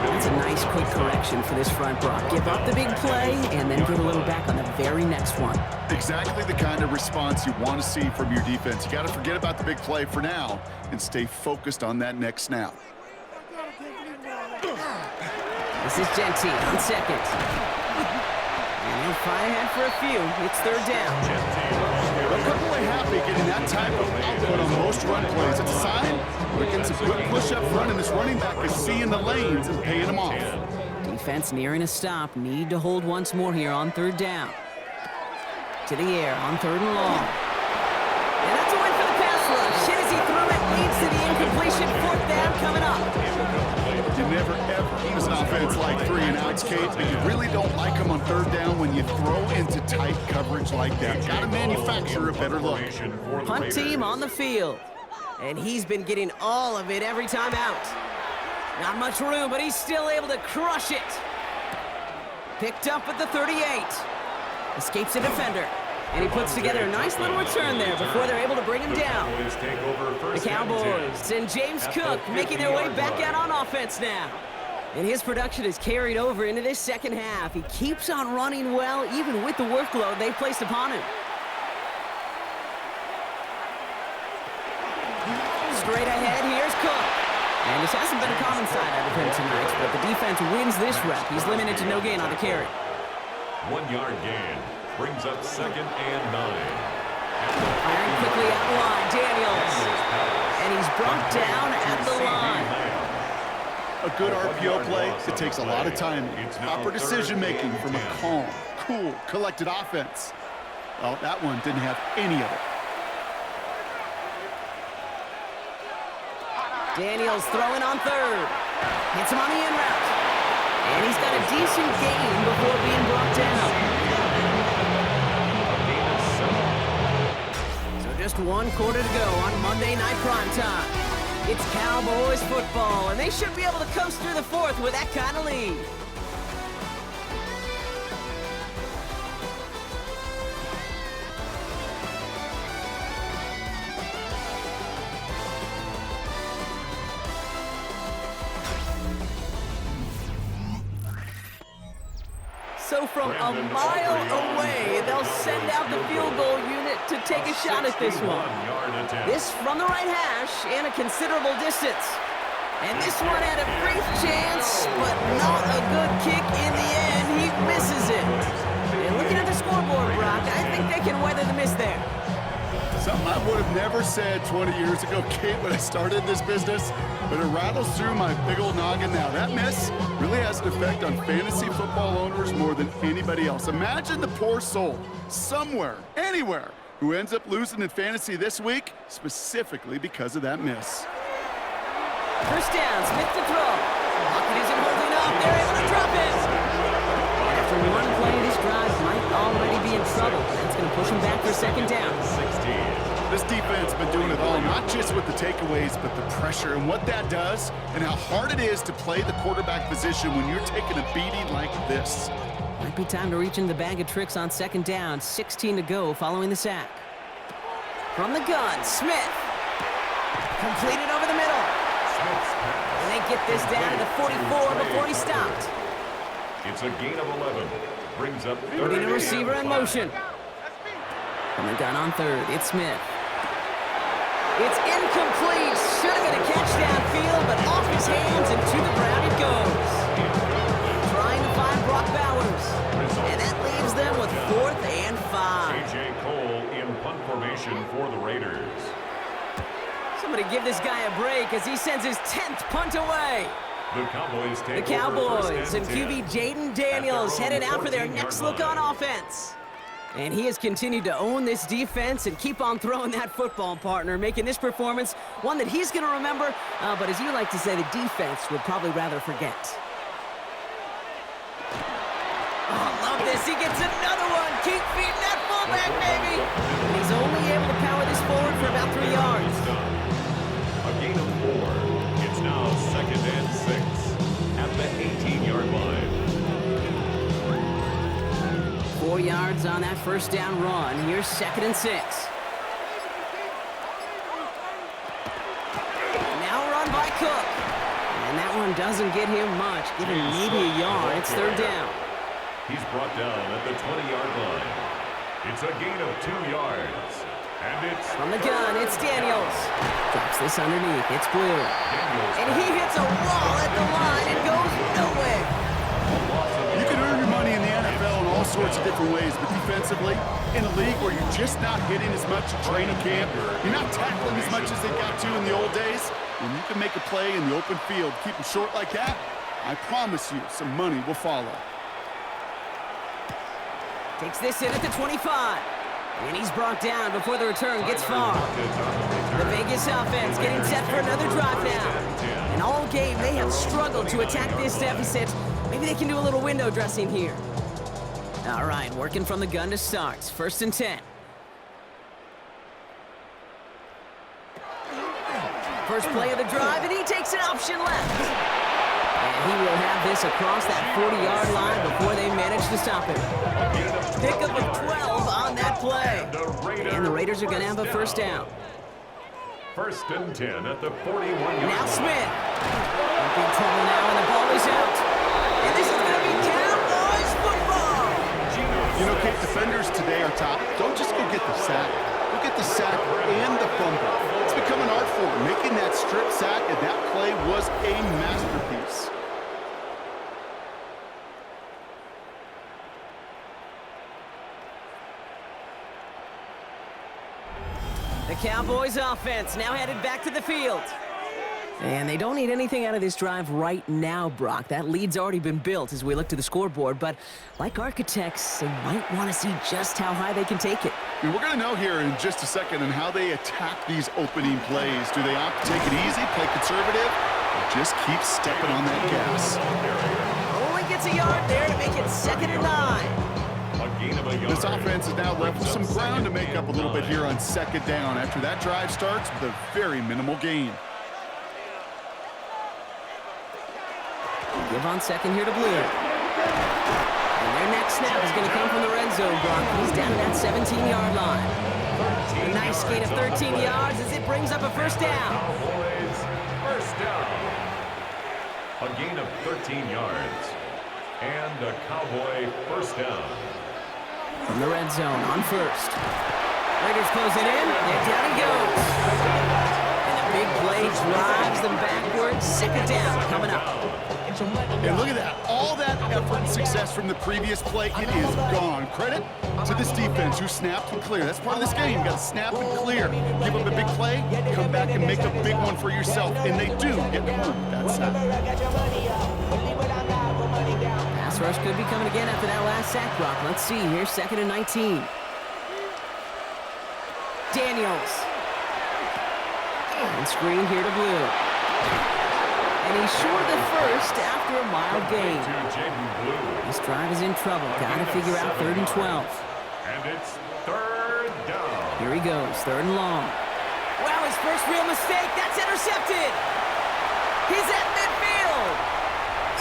That's a nice quick correction for this front block. Give up the big play and then get a little back on the very next one. Exactly the kind of response you want to see from your defense. You got to forget about the big play for now and stay focused on that next snap. This is Genty on second. And he'll fly ahead for a few. It's third down. Don't come away happy getting that type of output on most run plays. It's a sign we're getting some good push up front, and this running back is seeing the lanes and paying them off. Defense nearing a stop. Need to hold once more here on third down. To the air on third and long. And that's a win for the pass rush. Hit as he threw it. Leads to the incompletion. Fourth down coming up. You never, ever use an offense like 3 and outs, Kate, but you really don't like them on third down when you throw into tight coverage like that. Got to manufacture a better look. Punt team on the field. And he's been getting all of it every time out. Not much room, but he's still able to crush it. Picked up at the 38. Escapes a defender. And he puts together a nice little return there before they're able to bring him down. The Cowboys and James Cook making their way back out on offense now. And his production is carried over into this second half. He keeps on running well, even with the workload they've placed upon him. Straight ahead, here's Cook. And this hasn't been a common side out of him tonight, but the defense wins this rep. He's limited to no gain on the carry. 1-yard gain. Brings up second and 9. Firing quickly out the line, Daniels. And he's brought down at the line. A good RPO play, it takes a lot of time. Proper decision-making from a calm, cool, collected offense. Well, that one didn't have any of it. Daniels throwing on third. Hits him on the in route. And he's got a decent gain before being brought down. Just 1 quarter to go on Monday Night Primetime. It's Cowboys football, and they should be able to coast through the fourth with that kind of lead. So from a mile away, they'll send out the field goal unit to take a shot at this one. This from the right hash and a considerable distance. And this one had a brief chance, but not a good kick in the end. He misses it. And looking at the scoreboard, Brock, I think they can weather the miss there. Something I would have never said 20 years ago, Kate, when I started this business, but it rattles through my big old noggin now. That miss really has an effect on fantasy football owners more than anybody else. Imagine the poor soul somewhere, anywhere, who ends up losing in fantasy this week, specifically because of that miss. First down, Smith to throw. Lockett isn't holding up. They're able to drop it. And after one play, this drive might already be in trouble. That's going to push him back for second down. This defense has been doing it all, not just with the takeaways, but the pressure and what that does and how hard it is to play the quarterback position when you're taking a beating like this. Might be time to reach in the bag of tricks on second down. 16 to go following the sack. From the gun, Smith. Completed over the middle. And they get this down to the 44 before he stopped. It's a gain of 11. Brings up Putting a receiver in motion. From the gun on third, it's Smith. It's incomplete. Should have been a catch downfield, but off his hands and to the ground it goes. Trying to find Brock Bowers. And that leaves them with 4th and 5. A.J. Cole in punt formation for the Raiders. Somebody give this guy a break as he sends his 10th punt away. The Cowboys take The over Cowboys and 1st and 10 QB Jaden Daniels at their headed own out for their 14-yard next look line. on offense. And he has continued to own this defense and keep on throwing that football, partner, making this performance one that he's going to remember, but as you like to say, the defense would probably rather forget. Oh, love this. He gets another one. Keep feeding that fullback, baby. And he's only able to power this forward for about 3 yards. A gain of 4. It's now 2nd and 6 at the 18-yard line. 4 yards on that first down run. Here's 2nd and 6. Now run by Cook. And that one doesn't get him much. Give him maybe a yard. It's 3rd down. He's brought down at the 20-yard line. It's a gain of 2 yards. And it's From the gun, it's Daniels. Drops this underneath. It's Blue. And he hits a wall at the line and goes nowhere. You can earn your money in the NFL in all sorts of different ways, but defensively, in a league where you're just not hitting as much at training camp, you're not tackling as much as they got to in the old days, when you can make a play in the open field, keep it short like that, I promise you some money will follow. Takes this in at the 25. And he's brought down before the return gets far. The Vegas offense getting set for another drive now. And all game, they have struggled to attack this deficit. Maybe they can do a little window dressing here. All right, working from the gun to start. 1st and 10. First play of the drive, and he takes an option left. And he will have this across that 40-yard line before they manage to stop him. Pickup of 12 on that play. And the Raiders are going to have a first down. 1st and 10 at the 41-yard line. Now Smith. In big trouble now, and the ball is out. And this is going to be Cowboys football. You know, Kate, defenders today are top. Don't just go get the sack. Go get the sack and the fumble. It's become an art form. Making that strip sack and that play was a masterpiece. The Cowboys offense now headed back to the field. And they don't need anything out of this drive right now, Brock. That lead's already been built as we look to the scoreboard. But like architects, they might want to see just how high they can take it. And we're going to know here in just a second on how they attack these opening plays. Do they opt to take it easy, play conservative, or just keep stepping on that gas? Only gets a yard there to make it 2nd and 9. This offense is now left with some ground to make up a little bit here on 2nd down after that drive starts with a very minimal gain. Give on 2nd here to Blue. And their next snap is going to come from the red zone, Brock. He's down to that 17-yard line. A nice gain of 13 yards as it brings up a first down. First down. A gain of 13 yards. And a Cowboy first down. From the red zone on first. Raiders closing in, and down he goes. And the big play drives them backwards. Second down coming up. And look at that. All that effort and success from the previous play, it is gone. Credit to this defense who snapped and cleared. That's part of this game. You got to snap and clear. Give them a big play, come back and make a big one for yourself. And they do get home. That's that. Pass rush could be coming again after that last sack, Brock. Let's see here, 2nd and 19. Daniels. And screen here to Blue. And he's short of the first after a mild gain. This drive is in trouble. Got to figure out 3rd and 12. And it's 3rd down. Here he goes, 3rd and long. Wow, his first real mistake. That's intercepted. He's at midfield.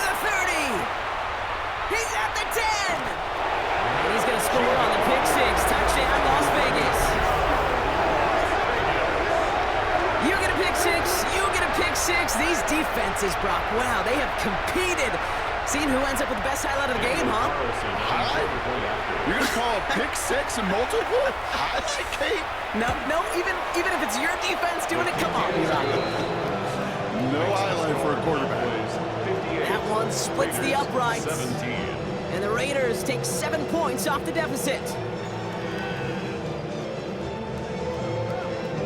The 30. He's at the 10. And he's going to score on the pick six. Touchdown, Las Vegas. You get a pick six. You get a pick six. These defenses, Brock, wow, they have competed. Seeing who ends up with the best highlight of the game, huh? Highlight? You're going to call a pick six and multiple? Highlight, Kate? No, even if it's your defense doing it, come on, Brock. No highlight for a quarterback. That one splits the uprights. 17. And the Raiders take 7 points off the deficit.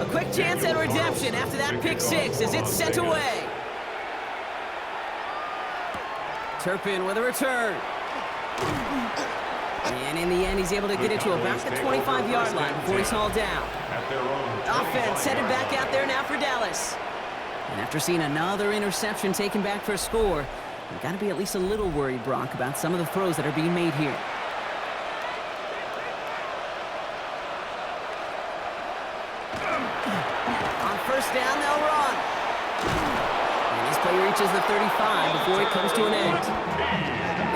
A quick chance at redemption after that pick six as it's sent away. Turpin with a return. And in the end, he's able to get it to about the 25-yard line before he's hauled down. Offense headed back out there now for Dallas. And after seeing another interception taken back for a score, you've got to be at least a little worried, Brock, about some of the throws that are being made here. On first down, they'll run. And this play reaches the 35 before it comes to an end.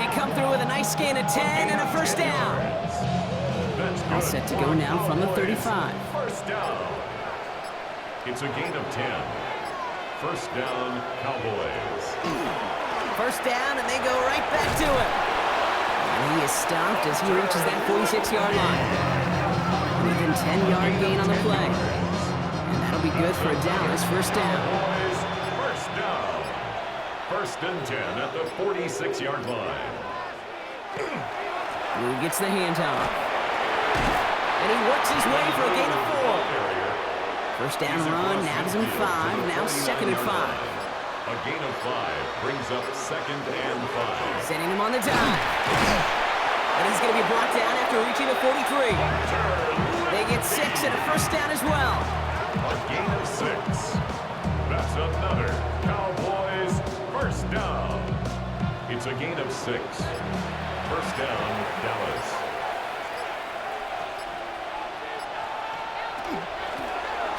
They come through with a nice gain of 10 and a first down. All set to go now from the 35. First down. It's a gain of 10. First down, Cowboys. First down, and they go right back to it. And he is stopped as he reaches that 46-yard line. Even 10-yard gain on the play. And that'll be good for a Dallas first down. Cowboys, first down. First and 10 at the 46-yard line. Blue gets the handoff. And he works his way for a gain of 4. First down run, nabs him 5, now 2nd and 5. A gain of 5 brings up 2nd and 5. Sending him on the dive. And he's going to be brought down after reaching the 43. They get 6 and a first down as well. A gain of 6. That's another Cowboys first down. It's a gain of 6. First down, Dallas.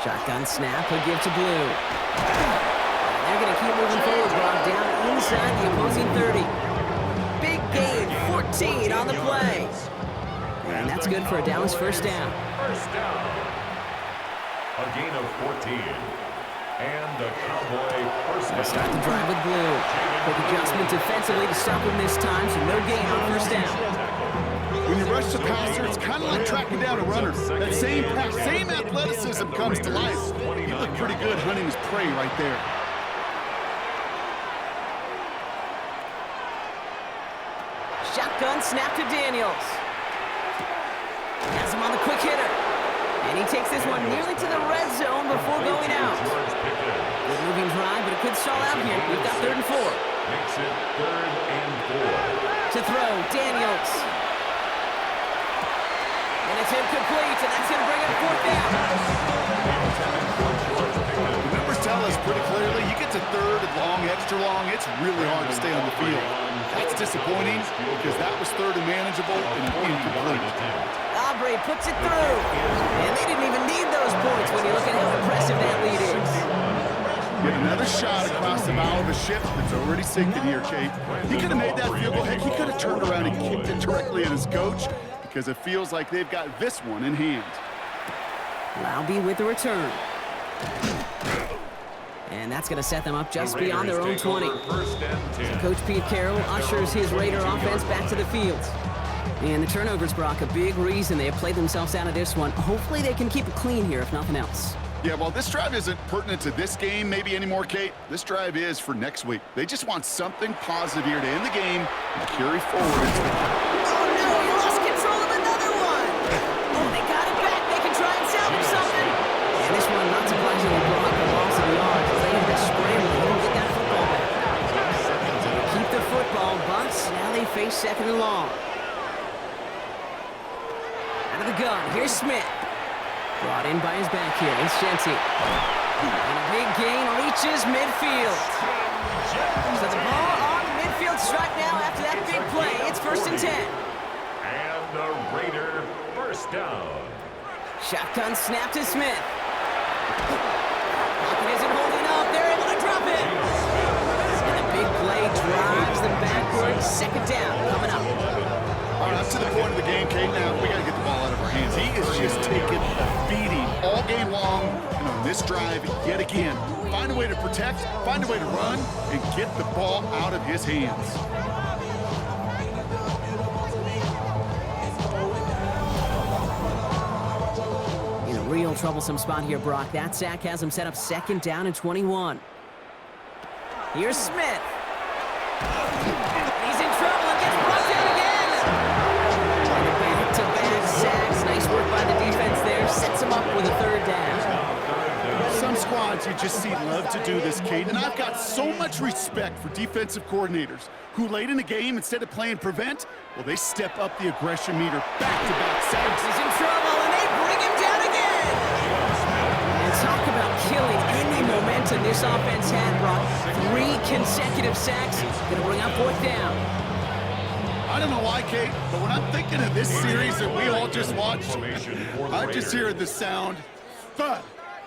Shotgun snap, he'll give to Blue. And they're going to keep moving forward, brought down inside the opposing 30. Big gain, 14 on the play. And that's good for a Dallas first down. First down. A gain of 14. And a Cowboy first They'll start the down. drive with Blue. Quick adjustment defensively to stop him this time, so no gain on first down. When you rush the passer, it's kind of like tracking down a runner. That same pass, same athleticism comes to life. He looked pretty good hunting his prey right there. Shotgun snap to Daniels. Has him on the quick hitter. And he takes this one nearly to the red zone before going out. Good moving drive, but it could stall out here. We've got 3rd and 4. Makes it 3rd and 4. To throw, Daniels. And it's incomplete, and that's going to bring up 4th down. The numbers tell us pretty clearly, you get to 3rd and long, extra long, it's really hard to stay on the field. That's disappointing because that was 3rd and manageable and incomplete. Aubrey puts it through. And they didn't even need those points when you look at how impressive that lead is. Get another shot across the bow of a ship that's already sinking here, Kate. He could have made that field goal. Heck, he could have turned around and kicked it directly at his coach because it feels like they've got this one in hand. Laube with the return. And that's going to set them up just beyond their own 20. First and 10. Coach Pete Carroll ushers his Raider offense back to the field. And the turnovers, Brock, a big reason they have played themselves out of this one. Hopefully they can keep it clean here, if nothing else. Yeah, well, this drive isn't pertinent to this game maybe anymore, Kate. This drive is for next week. They just want something positive here to end the game and carry forward. Oh, no, he lost control of another one. Oh, they got it back. They can try and salvage something. And this one, not surprisingly, brought the loss of the yards. They have been scrambling. They don't get that football back. So they keep the football, but now they face second and long. Out of the gun, here's Smith. Brought in by his back here. It's Genty. And a big gain reaches midfield. So the ball on midfield stripe now after that big play. It's first and 10. And the Raider first down. Shotgun snap to Smith. Pocket isn't holding up. They're able to drop it. And a big play drives them backwards. Second down coming up. All right, up to the point of the game, Kate. Now we got to get the ball out of our hands. He is just taking a beating all game long, and on this drive yet again. Find a way to protect, find a way to run, and get the ball out of his hands. In a real troublesome spot here, Brock. That sack has him set up second down and 21. Here's Smith. He's in trouble and gets brought down again. Back-to-back sacks. Nice work by the defense there. Sets him up with a third down. Some squads you just see love to do this, Kate, and I've got so much respect for defensive coordinators who late in the game, instead of playing prevent, well, they step up the aggression meter. Back-to-back sacks. He's in trouble, and they bring him down again. And talk about killing any momentum this offense had, Brock. 3 consecutive sacks. Gonna bring up fourth down. I don't know why, Kate, but when I'm thinking of this series that we all just watched, I'm just hearing the sound thud.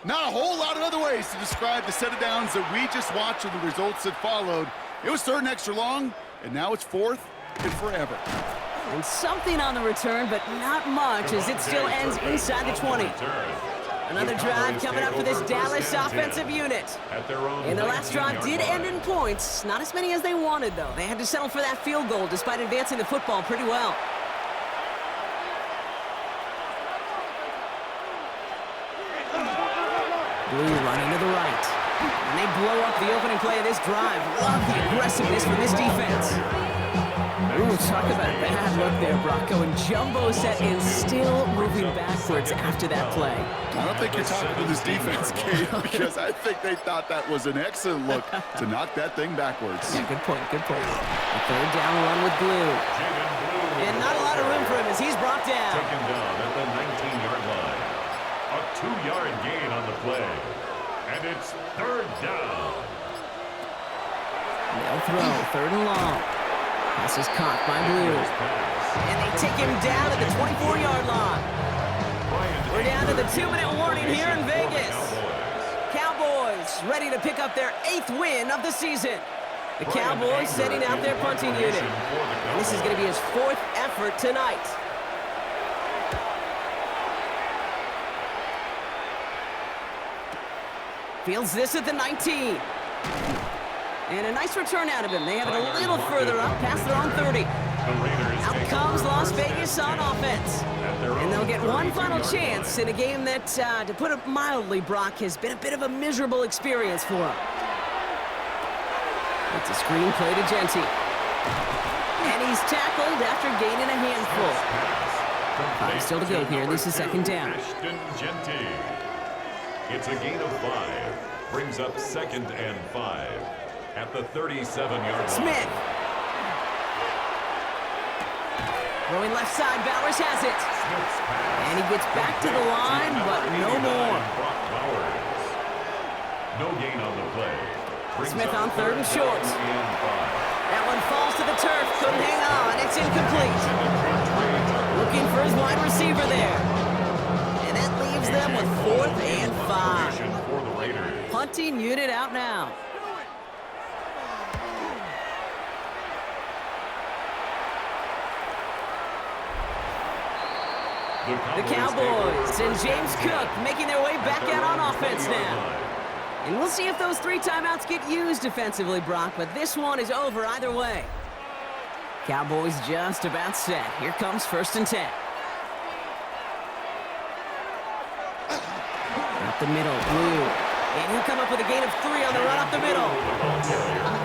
Not a whole lot of other ways to describe the set of downs that we just watched and the results that followed. It was third and extra long, and now it's fourth and forever. And something on the return, but not much, as it still ends inside the 20. Another drive coming up for this Dallas offensive unit. And the last drive did end in points. Not as many as they wanted, though. They had to settle for that field goal despite advancing the football pretty well. Blue running to the right. And they blow up the opening play of this drive. Love the aggressiveness from this defense. Ooh, talk about a bad look there, Brock. Going jumbo set and still moving backwards after that play. I don't think you're talking to this defense, Kate, because I think they thought that was an excellent look to knock that thing backwards. Yeah, good point, good point. A third down run with Blue. And not a lot of room for him as he's brought down. Taken down at the 19-yard line. A 2-yard gain on the play. And it's third down. They'll throw, third and long. Pass is caught by Blue. And they take him down at the 24-yard line. We're down to the 2-minute warning here in Vegas. Cowboys ready to pick up their 8th win of the season. The Cowboys setting out their punting unit. And this is going to be his 4th effort tonight. Fields this at the 19. And a nice return out of him. They have it a little further up, past their own 30. Out comes Las Vegas on offense. And they'll get one final chance in a game that, to put it mildly, Brock, has been a bit of a miserable experience for them. It's a screen play to Genty. And he's tackled after gaining a handful. 5 still to go here. This is second down. Genty. It's a gain of 5. Brings up second and 5 at the 37-yard line. Smith. Throwing left side, Bowers has it. And he gets back to the line, but no more. No gain on the play. Smith on third and short. That one falls to the turf, couldn't hang on, it's incomplete. Looking for his wide receiver there. And that leaves them with 4th and 5. Punting unit out now. The Cowboys and James Cook making their way back out on offense now. And we'll see if those 3 timeouts get used defensively, Brock, but this one is over either way. Cowboys just about set. Here comes 1st and 10. Up the middle, Blue. And he'll come up with a gain of 3 on the run up the middle.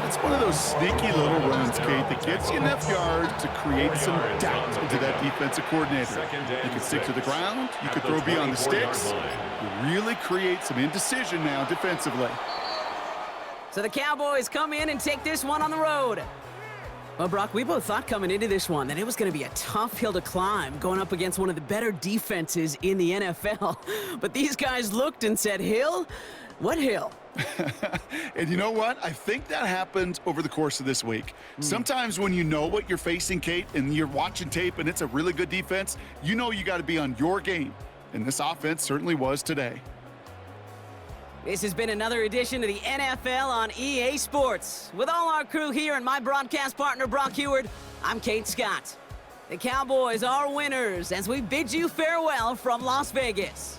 It's one of those sneaky little runs, Kate, that gets you enough yards to create some doubt into that defensive coordinator. You can stick to the ground. You could throw beyond the sticks. You really create some indecision now defensively. So the Cowboys come in and take this one on the road. Well, Brock, we both thought coming into this one that it was going to be a tough hill to climb going up against one of the better defenses in the NFL. But these guys looked and said, Hill? What hill? And you know what? I think that happened over the course of this week. Sometimes when you know what you're facing, Kate, and you're watching tape and it's a really good defense, you know you got to be on your game. And this offense certainly was today. This has been another edition of the NFL on EA Sports. With all our crew here and my broadcast partner, Brock Heward, I'm Kate Scott. The Cowboys are winners as we bid you farewell from Las Vegas.